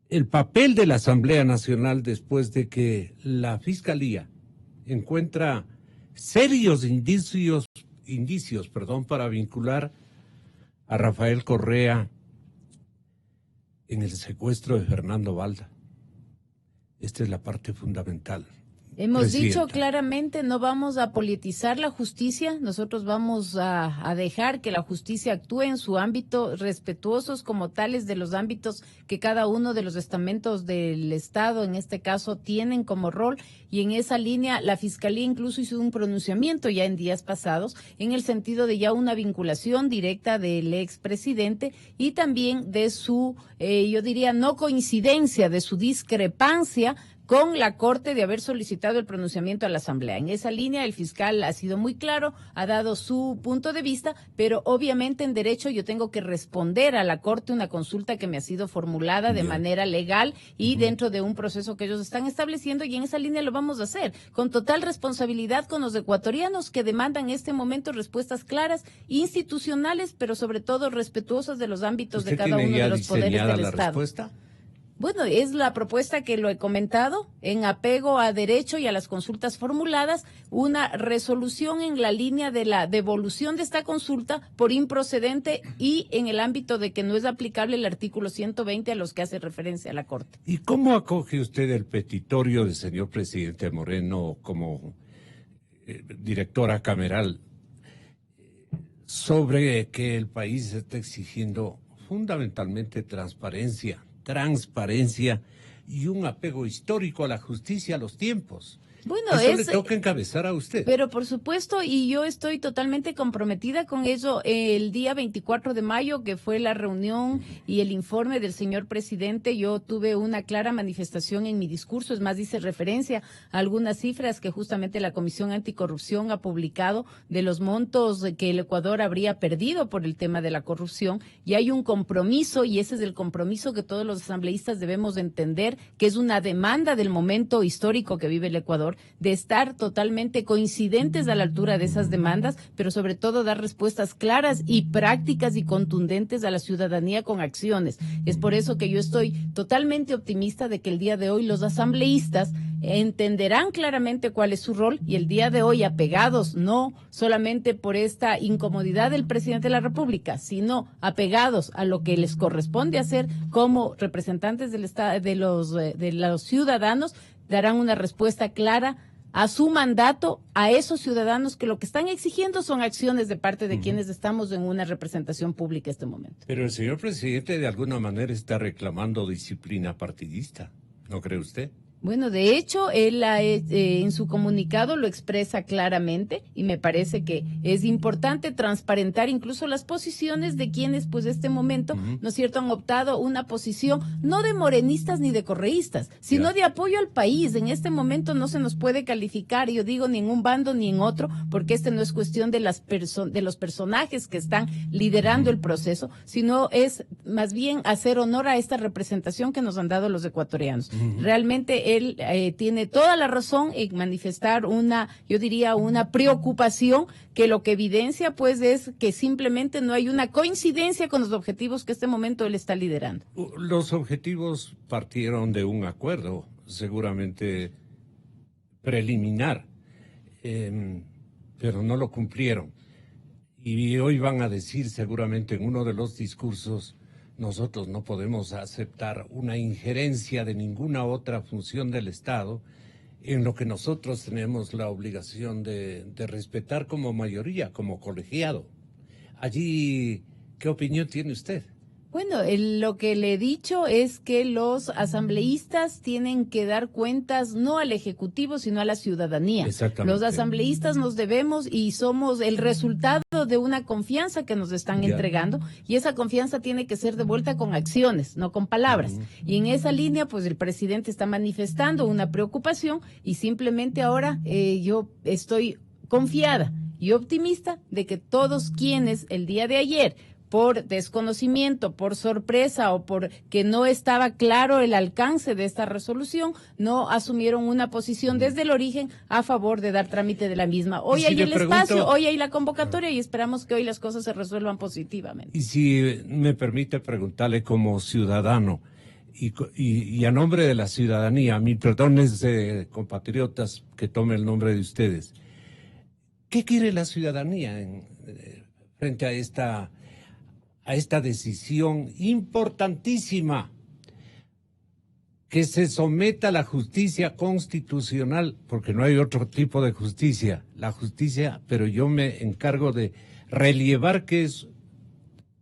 el papel de la Asamblea Nacional después de que la Fiscalía encuentra serios indicios para vincular a Rafael Correa en el secuestro de Fernando Balda? Esta es la parte fundamental. Hemos dicho claramente, no vamos a politizar la justicia, nosotros vamos a dejar que la justicia actúe en su ámbito, respetuosos como tales de los ámbitos que cada uno de los estamentos del Estado, en este caso, tienen como rol, y en esa línea la Fiscalía incluso hizo un pronunciamiento ya en días pasados, en el sentido de ya una vinculación directa del expresidente y también de su, yo diría, no coincidencia, de su discrepancia con la Corte de haber solicitado el pronunciamiento a la Asamblea. En esa línea el fiscal ha sido muy claro, ha dado su punto de vista, pero obviamente en derecho yo tengo que responder a la Corte una consulta que me ha sido formulada de manera legal y dentro de un proceso que ellos están estableciendo, y en esa línea lo vamos a hacer con total responsabilidad con los ecuatorianos que demandan en este momento respuestas claras, institucionales, pero sobre todo respetuosas de los ámbitos de cada uno de los poderes del Estado. ¿Respuesta? Bueno, es la propuesta que lo he comentado, en apego a derecho y a las consultas formuladas, una resolución en la línea de la devolución de esta consulta por improcedente y en el ámbito de que no es aplicable el artículo 120 a los que hace referencia a la Corte. ¿Y cómo acoge usted el petitorio del señor presidente Moreno como directora cameral sobre que el país está exigiendo fundamentalmente transparencia transparencia y un apego histórico a la justicia, a los tiempos. Bueno, Eso le toca encabezar a usted. Pero por supuesto, y yo estoy totalmente comprometida con eso. El día 24 de mayo, que fue la reunión y el informe del señor presidente, yo tuve una clara manifestación en mi discurso. Es más, hice referencia a algunas cifras que justamente la Comisión Anticorrupción ha publicado de los montos que el Ecuador habría perdido por el tema de la corrupción. Y hay un compromiso, y ese es el compromiso que todos los asambleístas debemos entender, que es una demanda del momento histórico que vive el Ecuador, de estar totalmente coincidentes a la altura de esas demandas, pero sobre todo dar respuestas claras y prácticas y contundentes a la ciudadanía con acciones. Es por eso que yo estoy totalmente optimista de que el día de hoy los asambleístas entenderán claramente cuál es su rol, y el día de hoy, apegados no solamente por esta incomodidad del presidente de la República, sino apegados a lo que les corresponde hacer como representantes del Estado, de los ciudadanos, darán una respuesta clara a su mandato, a esos ciudadanos que lo que están exigiendo son acciones de parte de quienes estamos en una representación pública en este momento. Pero el señor presidente de alguna manera está reclamando disciplina partidista, ¿no cree usted? Bueno, de hecho, él en su comunicado lo expresa claramente, y me parece que es importante transparentar incluso las posiciones de quienes, pues, este momento, ¿no es cierto?, han optado una posición no de morenistas ni de correístas, sino de apoyo al país. En este momento no se nos puede calificar, yo digo, ni en un bando ni en otro, porque no es cuestión de de los personajes que están liderando el proceso, sino es más bien hacer honor a esta representación que nos han dado los ecuatorianos. Realmente él tiene toda la razón en manifestar yo diría, una preocupación que lo que evidencia, pues, es que simplemente no hay una coincidencia con los objetivos que este momento él está liderando. Los objetivos partieron de un acuerdo, seguramente preliminar, pero no lo cumplieron. Y hoy van a decir seguramente en uno de los discursos: nosotros no podemos aceptar una injerencia de ninguna otra función del Estado en lo que nosotros tenemos la obligación de respetar como mayoría, como colegiado. Allí, ¿qué opinión tiene usted? Bueno, lo que le he dicho es que los asambleístas tienen que dar cuentas no al Ejecutivo, sino a la ciudadanía. Exactamente. Los asambleístas nos debemos y somos el resultado de una confianza que nos están entregando, y esa confianza tiene que ser devuelta con acciones, no con palabras. Y en esa línea, pues, el presidente está manifestando una preocupación, y simplemente ahora yo estoy confiada y optimista de que todos quienes el día de ayer, por desconocimiento, por sorpresa o por que no estaba claro el alcance de esta resolución, no asumieron una posición desde el origen a favor de dar trámite de la misma. Hoy hay el espacio, hoy hay la convocatoria, y esperamos que hoy las cosas se resuelvan positivamente. Y si me permite preguntarle como ciudadano y a nombre de la ciudadanía, mi perdón es de compatriotas que tome el nombre de ustedes, ¿qué quiere la ciudadanía frente a esta decisión importantísima? Que se someta a la justicia constitucional, porque no hay otro tipo de justicia, la justicia, pero yo me encargo de relevar que es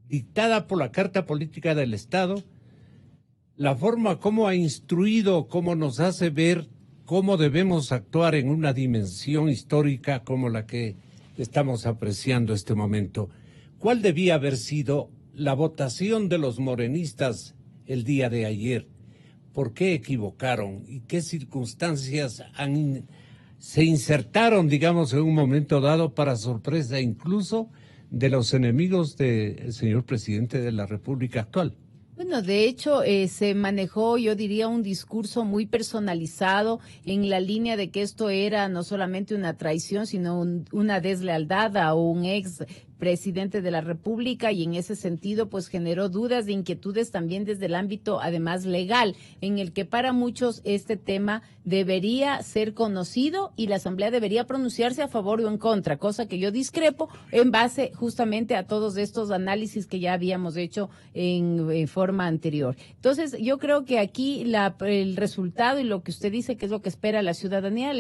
dictada por la Carta Política del Estado, la forma como ha instruido, cómo nos hace ver cómo debemos actuar en una dimensión histórica como la que estamos apreciando este momento. ¿Cuál debía haber sido la votación de los morenistas el día de ayer? ¿Por qué equivocaron? ¿Y qué circunstancias se insertaron, digamos, en un momento dado para sorpresa incluso de los enemigos del señor presidente de la República actual? Bueno, de hecho, se manejó, yo diría, un discurso muy personalizado en la línea de que esto era no solamente una traición, sino una deslealtad a un ex presidente de la República, y en ese sentido pues generó dudas e inquietudes también desde el ámbito además legal, en el que para muchos este tema debería ser conocido y la Asamblea debería pronunciarse a favor o en contra, cosa que yo discrepo en base justamente a todos estos análisis que ya habíamos hecho en forma anterior. Entonces yo creo que aquí el resultado y lo que usted dice que es lo que espera la ciudadanía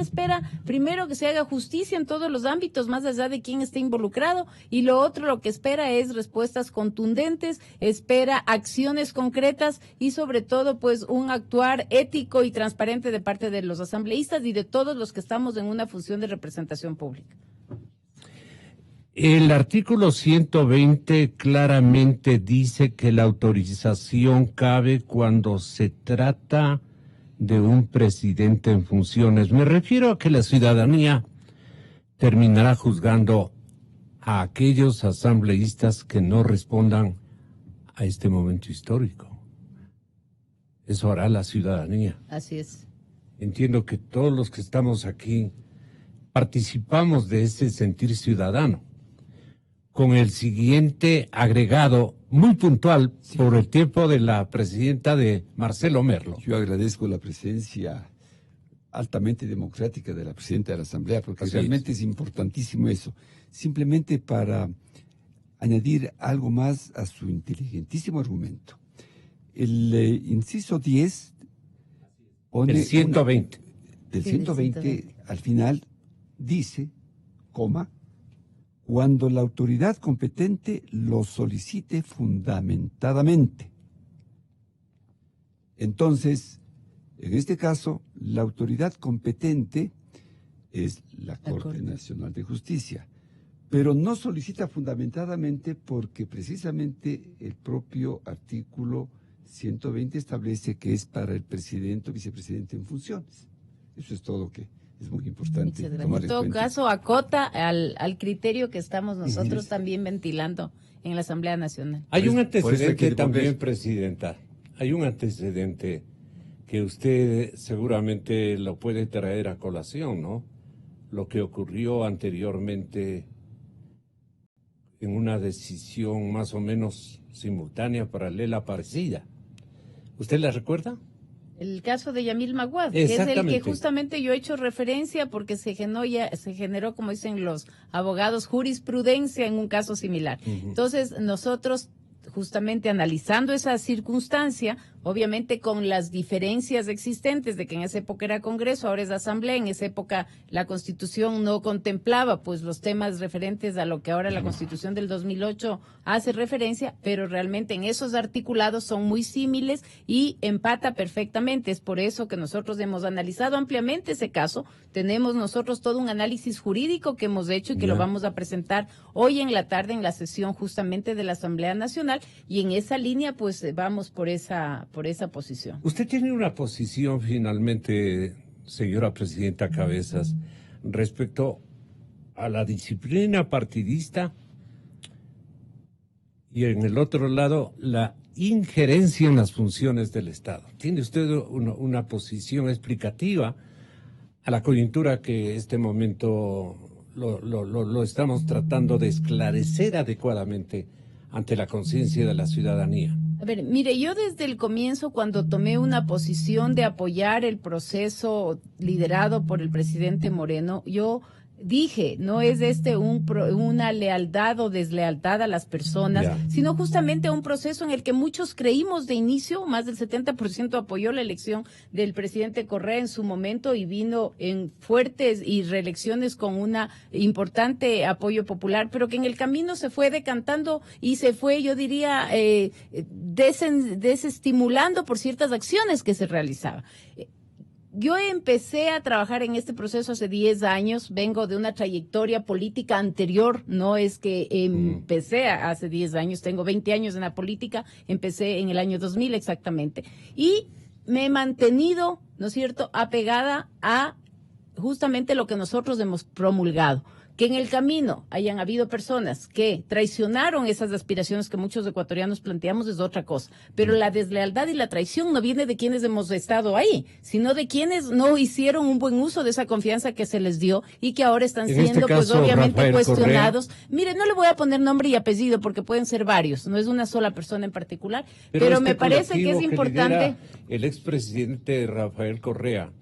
espera primero que se haga justicia en todos los ámbitos, más allá de quién esté involucrado. logrado. Y lo otro, lo que espera es respuestas contundentes, espera acciones concretas y sobre todo pues un actuar ético y transparente de parte de los asambleístas y de todos los que estamos en una función de representación pública. El artículo 120 claramente dice que la autorización cabe cuando se trata de un presidente en funciones. Me refiero a que la ciudadanía terminará juzgando a aquellos asambleístas que no respondan a este momento histórico. Eso hará la ciudadanía. Así es. Entiendo que todos los que estamos aquí participamos de ese sentir ciudadano. Con el siguiente agregado muy puntual por el tiempo de la presidenta de Marcelo Merlo. Yo agradezco la presencia altamente democrática de la presidenta de la Asamblea, porque realmente es importantísimo eso. Simplemente para añadir algo más a su inteligentísimo argumento. El inciso 10 pone... El 120. Del 120 al final dice, coma, cuando la autoridad competente lo solicite fundamentadamente. Entonces, en este caso, la autoridad competente es la Corte Nacional de Justicia, pero no solicita fundamentadamente porque precisamente el propio artículo 120 establece que es para el presidente o vicepresidente en funciones. Eso es todo que es muy importante. En todo caso, acota al criterio que estamos nosotros también ventilando en la Asamblea Nacional. Hay un antecedente también, Presidenta. Hay un antecedente que usted seguramente lo puede traer a colación, ¿no? Lo que ocurrió anteriormente en una decisión más o menos simultánea, paralela, parecida. ¿Usted la recuerda? El caso de Yamil Maguad, que es el que justamente yo he hecho referencia porque se generó, como dicen los abogados, jurisprudencia en un caso similar. Entonces, nosotros justamente analizando esa circunstancia, obviamente con las diferencias existentes de que en esa época era Congreso, ahora es Asamblea, en esa época la Constitución no contemplaba pues los temas referentes a lo que ahora la Constitución del 2008 hace referencia, pero realmente en esos articulados son muy símiles y empata perfectamente. Es por eso que nosotros hemos analizado ampliamente ese caso, tenemos nosotros todo un análisis jurídico que hemos hecho y que lo vamos a presentar hoy en la tarde en la sesión justamente de la Asamblea Nacional, y en esa línea pues vamos por esa posición. Usted tiene una posición finalmente, señora Presidenta Cabezas, respecto a la disciplina partidista y en el otro lado la injerencia en las funciones del Estado. ¿Tiene usted una posición explicativa a la coyuntura que este momento lo estamos tratando de esclarecer adecuadamente ante la conciencia de la ciudadanía? A ver, mire, yo desde el comienzo, cuando tomé una posición de apoyar el proceso liderado por el presidente Moreno, yo dije, no es una lealtad o deslealtad a las personas, sino justamente un proceso en el que muchos creímos de inicio, más del 70% apoyó la elección del presidente Correa en su momento y vino en fuertes y reelecciones con una importante apoyo popular, pero que en el camino se fue decantando y se fue, yo diría, desestimulando por ciertas acciones que se realizaban. Yo empecé a trabajar en este proceso hace 10 años, vengo de una trayectoria política anterior, no es que empecé hace 10 años, tengo 20 años en la política, empecé en el año 2000 exactamente, y me he mantenido, ¿no es cierto?, apegada a justamente lo que nosotros hemos promulgado. Que en el camino hayan habido personas que traicionaron esas aspiraciones que muchos ecuatorianos planteamos es otra cosa. Pero la deslealtad y la traición no viene de quienes hemos estado ahí, sino de quienes no hicieron un buen uso de esa confianza que se les dio y que ahora están siendo, pues obviamente, Rafael cuestionados. Correa. Mire, no le voy a poner nombre y apellido porque pueden ser varios, no es una sola persona en particular, pero me parece que es importante. El expresidente Rafael Correa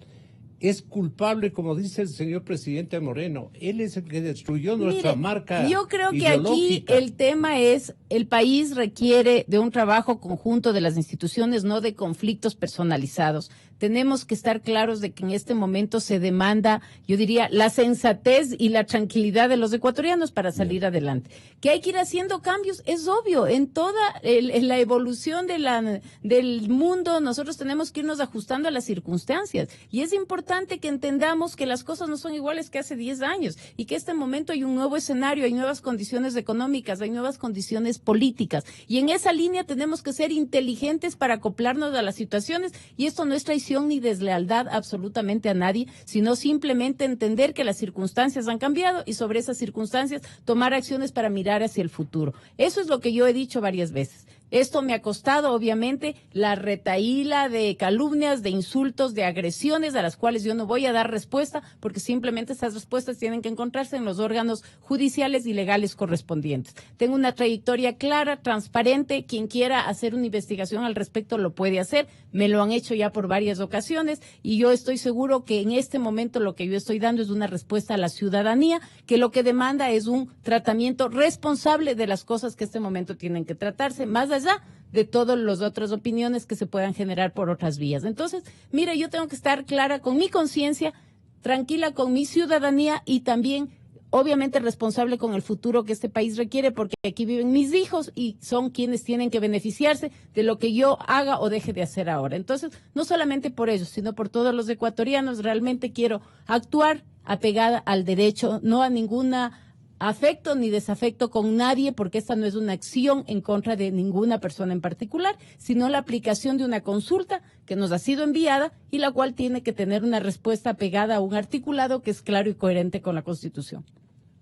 es culpable, como dice el señor presidente Moreno. Él es el que destruyó nuestra marca Yo creo que aquí ideológica. el tema es, el país requiere de un trabajo conjunto de las instituciones, no de conflictos personalizados. Tenemos que estar claros de que en este momento se demanda, yo diría, la sensatez y la tranquilidad de los ecuatorianos para salir adelante. Que hay que ir haciendo cambios, es obvio, en toda la evolución del mundo nosotros tenemos que irnos ajustando a las circunstancias. Y es importante que entendamos que las cosas no son iguales que hace 10 años y que en este momento hay un nuevo escenario, hay nuevas condiciones económicas, hay nuevas condiciones políticas. Y en esa línea tenemos que ser inteligentes para acoplarnos a las situaciones, y esto no es traición ni deslealtad absolutamente a nadie, sino simplemente entender que las circunstancias han cambiado y sobre esas circunstancias tomar acciones para mirar hacia el futuro. Eso es lo que yo he dicho varias veces. Esto me ha costado, obviamente, la retahíla de calumnias, de insultos, de agresiones a las cuales yo no voy a dar respuesta, porque simplemente esas respuestas tienen que encontrarse en los órganos judiciales y legales correspondientes. Tengo una trayectoria clara, transparente. Quien quiera hacer una investigación al respecto lo puede hacer. Me lo han hecho ya por varias ocasiones y yo estoy seguro que en este momento lo que yo estoy dando es una respuesta a la ciudadanía, que lo que demanda es un tratamiento responsable de las cosas que en este momento tienen que tratarse, más allá de todas las otras opiniones que se puedan generar por otras vías. Entonces, mire, yo tengo que estar clara con mi conciencia, tranquila con mi ciudadanía y también, obviamente, responsable con el futuro que este país requiere, porque aquí viven mis hijos y son quienes tienen que beneficiarse de lo que yo haga o deje de hacer ahora. Entonces, no solamente por ellos, sino por todos los ecuatorianos, realmente quiero actuar apegada al derecho, no a ninguna afecto ni desafecto con nadie, porque esta no es una acción en contra de ninguna persona en particular, sino la aplicación de una consulta que nos ha sido enviada y la cual tiene que tener una respuesta pegada a un articulado que es claro y coherente con la Constitución.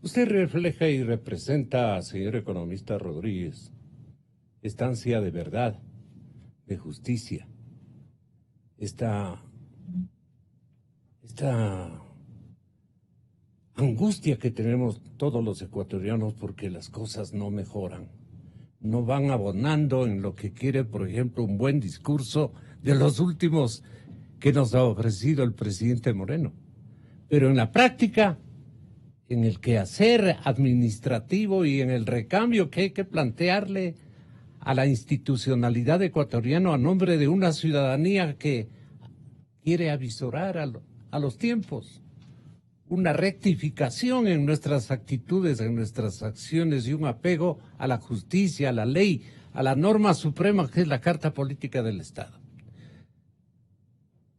Usted refleja y representa, señor economista Rodríguez, esta ansia de verdad, de justicia, esta angustia que tenemos todos los ecuatorianos porque las cosas no mejoran, no van abonando en lo que quiere, por ejemplo, un buen discurso de los últimos que nos ha ofrecido el presidente Moreno. Pero en la práctica, en el quehacer administrativo y en el recambio que hay que plantearle a la institucionalidad ecuatoriana a nombre de una ciudadanía que quiere avisorar a los tiempos, una rectificación en nuestras actitudes, en nuestras acciones y un apego a la justicia, a la ley, a la norma suprema que es la Carta Política del Estado.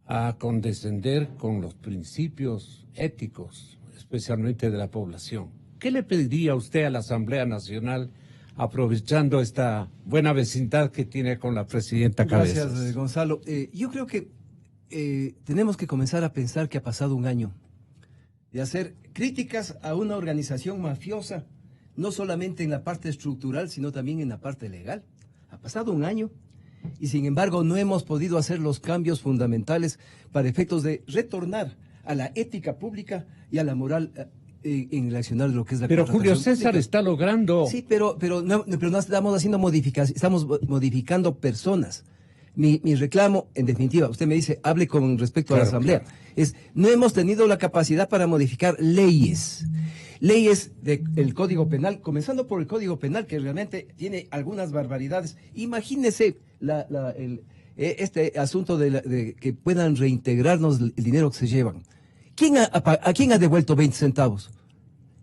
A condescender con los principios éticos, especialmente de la población. ¿Qué le pediría usted a la Asamblea Nacional, aprovechando esta buena vecindad que tiene con la presidenta Cabezas? Gracias, Gonzalo. Yo creo que tenemos que comenzar a pensar que ha pasado un año de hacer críticas a una organización mafiosa, no solamente en la parte estructural, sino también en la parte legal. Ha pasado un año y sin embargo no hemos podido hacer los cambios fundamentales para efectos de retornar a la ética pública y a la moral en el accionar de lo que es la Pero Julio César pública. Está logrando... Sí, pero no estamos haciendo modificaciones, estamos modificando personas. Mi reclamo, en definitiva, usted me dice, hable con respecto a la Asamblea, es, no hemos tenido la capacidad para modificar leyes del Código Penal, comenzando por el Código Penal, que realmente tiene algunas barbaridades. Imagínese este asunto de que puedan reintegrarnos el dinero que se llevan. ¿A quién ha devuelto 20 centavos?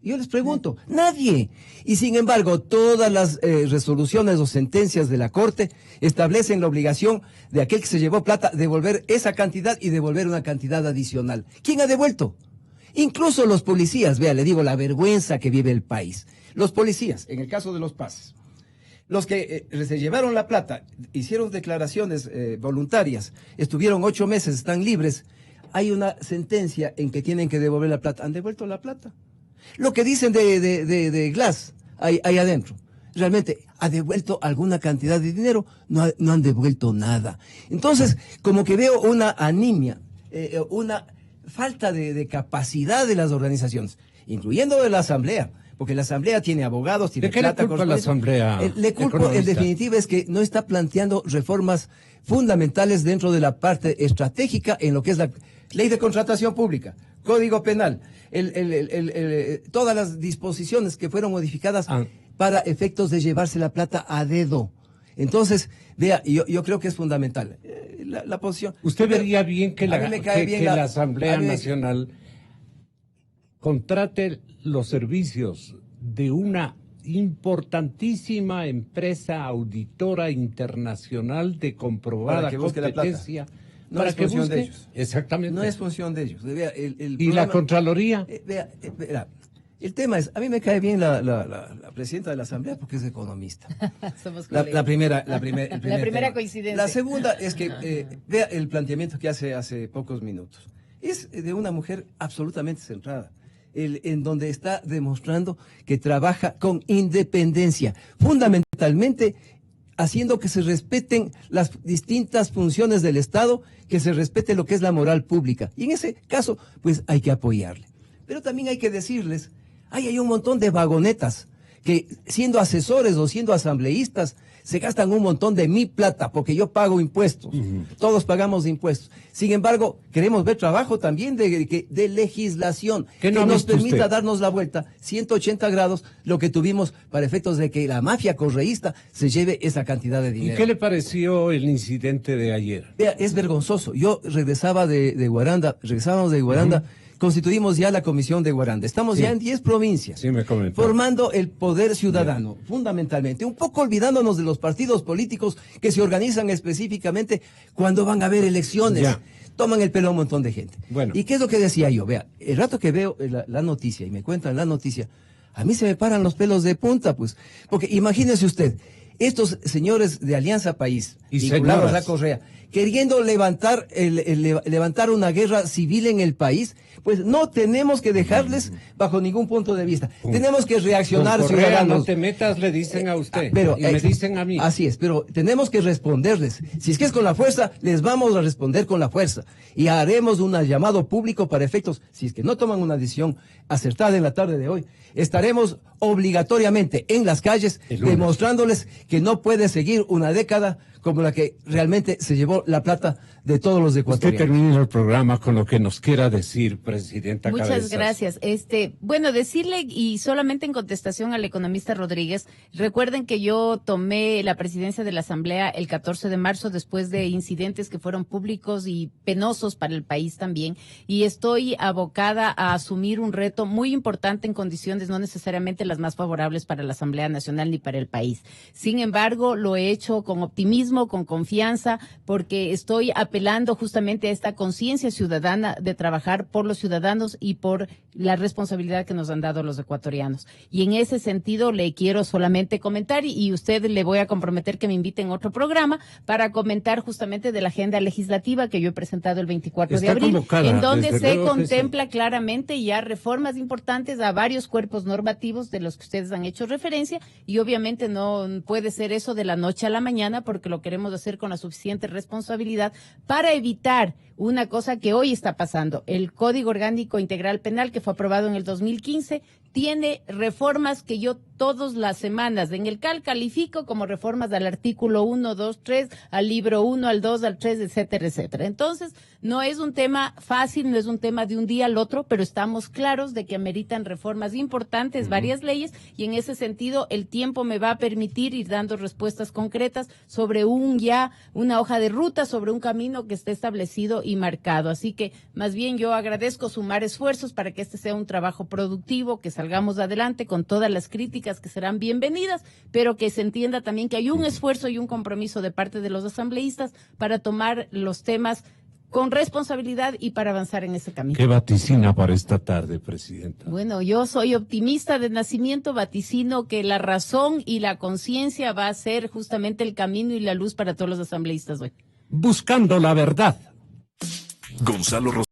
Yo les pregunto, nadie. Y sin embargo, todas las resoluciones o sentencias de la Corte establecen la obligación de aquel que se llevó plata devolver esa cantidad y devolver una cantidad adicional. ¿Quién ha devuelto? Incluso los policías, vea, le digo la vergüenza que vive el país. Los policías, en el caso de los pases, los que se llevaron la plata, hicieron declaraciones voluntarias, estuvieron 8 meses, están libres, hay una sentencia en que tienen que devolver la plata. ¿Han devuelto la plata? Lo que dicen de Glass ahí adentro, realmente ha devuelto alguna cantidad de dinero, no han devuelto nada. Entonces, como que veo una anemia, una falta de capacidad de las organizaciones, incluyendo de la Asamblea, porque la Asamblea tiene abogados, tiene plata. ¿De qué le culpa la Asamblea? Le culpo, en definitiva, es que no está planteando reformas fundamentales dentro de la parte estratégica en lo que es ley de contratación pública, código penal, todas las disposiciones que fueron modificadas para efectos de llevarse la plata a dedo. Entonces, vea, yo creo que es fundamental la posición. ¿Usted vería bien que la Asamblea Nacional contrate los servicios de una importantísima empresa auditora internacional de comprobada competencia? No es función de ellos. Exactamente. No es función de ellos. Vea, ¿Y la Contraloría? Vea, el tema es, a mí me cae bien la presidenta de la Asamblea porque es economista. Somos la primera coincidencia. La segunda es que vea el planteamiento que hace pocos minutos. Es de una mujer absolutamente centrada, en donde está demostrando que trabaja con independencia, fundamentalmente haciendo que se respeten las distintas funciones del Estado, que se respete lo que es la moral pública. Y en ese caso, pues hay que apoyarle. Pero también hay que decirles, hay un montón de vagonetas que siendo asesores o siendo asambleístas se gastan un montón de mi plata porque yo pago impuestos. Todos pagamos impuestos. Sin embargo, queremos ver trabajo también de legislación que nos permita darnos la vuelta 180 grados, lo que tuvimos para efectos de que la mafia correísta se lleve esa cantidad de dinero. ¿Y qué le pareció el incidente de ayer? Vea, es vergonzoso. Yo regresábamos de Guaranda, constituimos ya la Comisión de Guaranda. Estamos ya en 10 provincias, formando el poder ciudadano, fundamentalmente, un poco olvidándonos de los partidos políticos que se organizan específicamente cuando van a haber elecciones. Toman el pelo a un montón de gente. Bueno. ¿Y qué es lo que decía yo? Vea, el rato que veo la noticia y me cuentan la noticia, a mí se me paran los pelos de punta, pues. Porque imagínese usted, estos señores de Alianza País, vinculados a Correa, queriendo levantar una guerra civil en el país, pues no tenemos que dejarles bajo ningún punto de vista. Tenemos que reaccionar, Correa, ciudadanos. No te metas, le dicen a usted, y me dicen a mí. Así es, pero tenemos que responderles. Si es que es con la fuerza, les vamos a responder con la fuerza. Y haremos un llamado público para efectos, si es que no toman una decisión acertada en la tarde de hoy, estaremos obligatoriamente en las calles demostrándoles que no puede seguir una década como la que realmente se llevó la plata de todos los ecuatorianos. Usted termina el programa con lo que nos quiera decir, Presidenta Muchas Cabezas. gracias. Bueno, decirle, y solamente en contestación al economista Rodríguez, recuerden que yo tomé la presidencia de la Asamblea el 14 de marzo después de incidentes que fueron públicos y penosos para el país también, y estoy abocada a asumir un reto muy importante en condiciones no necesariamente las más favorables para la Asamblea Nacional ni para el país. Sin embargo, lo he hecho con optimismo, con confianza, porque estoy apelando justamente a esta conciencia ciudadana de trabajar por los ciudadanos y por la responsabilidad que nos han dado los ecuatorianos. Y en ese sentido le quiero solamente comentar, y usted le voy a comprometer que me invite en otro programa para comentar justamente de la agenda legislativa que yo he presentado el 24 de abril, en donde se contempla claramente ya reformas importantes a varios cuerpos normativos de los que ustedes han hecho referencia, y obviamente no puede ser eso de la noche a la mañana, porque lo queremos hacer con la suficiente responsabilidad para evitar una cosa que hoy está pasando. El Código Orgánico Integral Penal, que fue aprobado en el 2015, tiene reformas que yo todas las semanas en el CAL califico como reformas al artículo 1, 2, 3, al libro 1, al 2, al 3, etcétera, etcétera. Entonces, no es un tema fácil, no es un tema de un día al otro, pero estamos claros de que ameritan reformas importantes, varias leyes, y en ese sentido el tiempo me va a permitir ir dando respuestas concretas sobre una hoja de ruta, sobre un camino que esté establecido y marcado. Así que, más bien, yo agradezco sumar esfuerzos para que este sea un trabajo productivo, que salgamos adelante con todas las críticas que serán bienvenidas, pero que se entienda también que hay un esfuerzo y un compromiso de parte de los asambleístas para tomar los temas con responsabilidad y para avanzar en ese camino. ¿Qué vaticina para esta tarde, Presidenta? Bueno, yo soy optimista de nacimiento, vaticino que la razón y la conciencia va a ser justamente el camino y la luz para todos los asambleístas hoy. Buscando la verdad. Gonzalo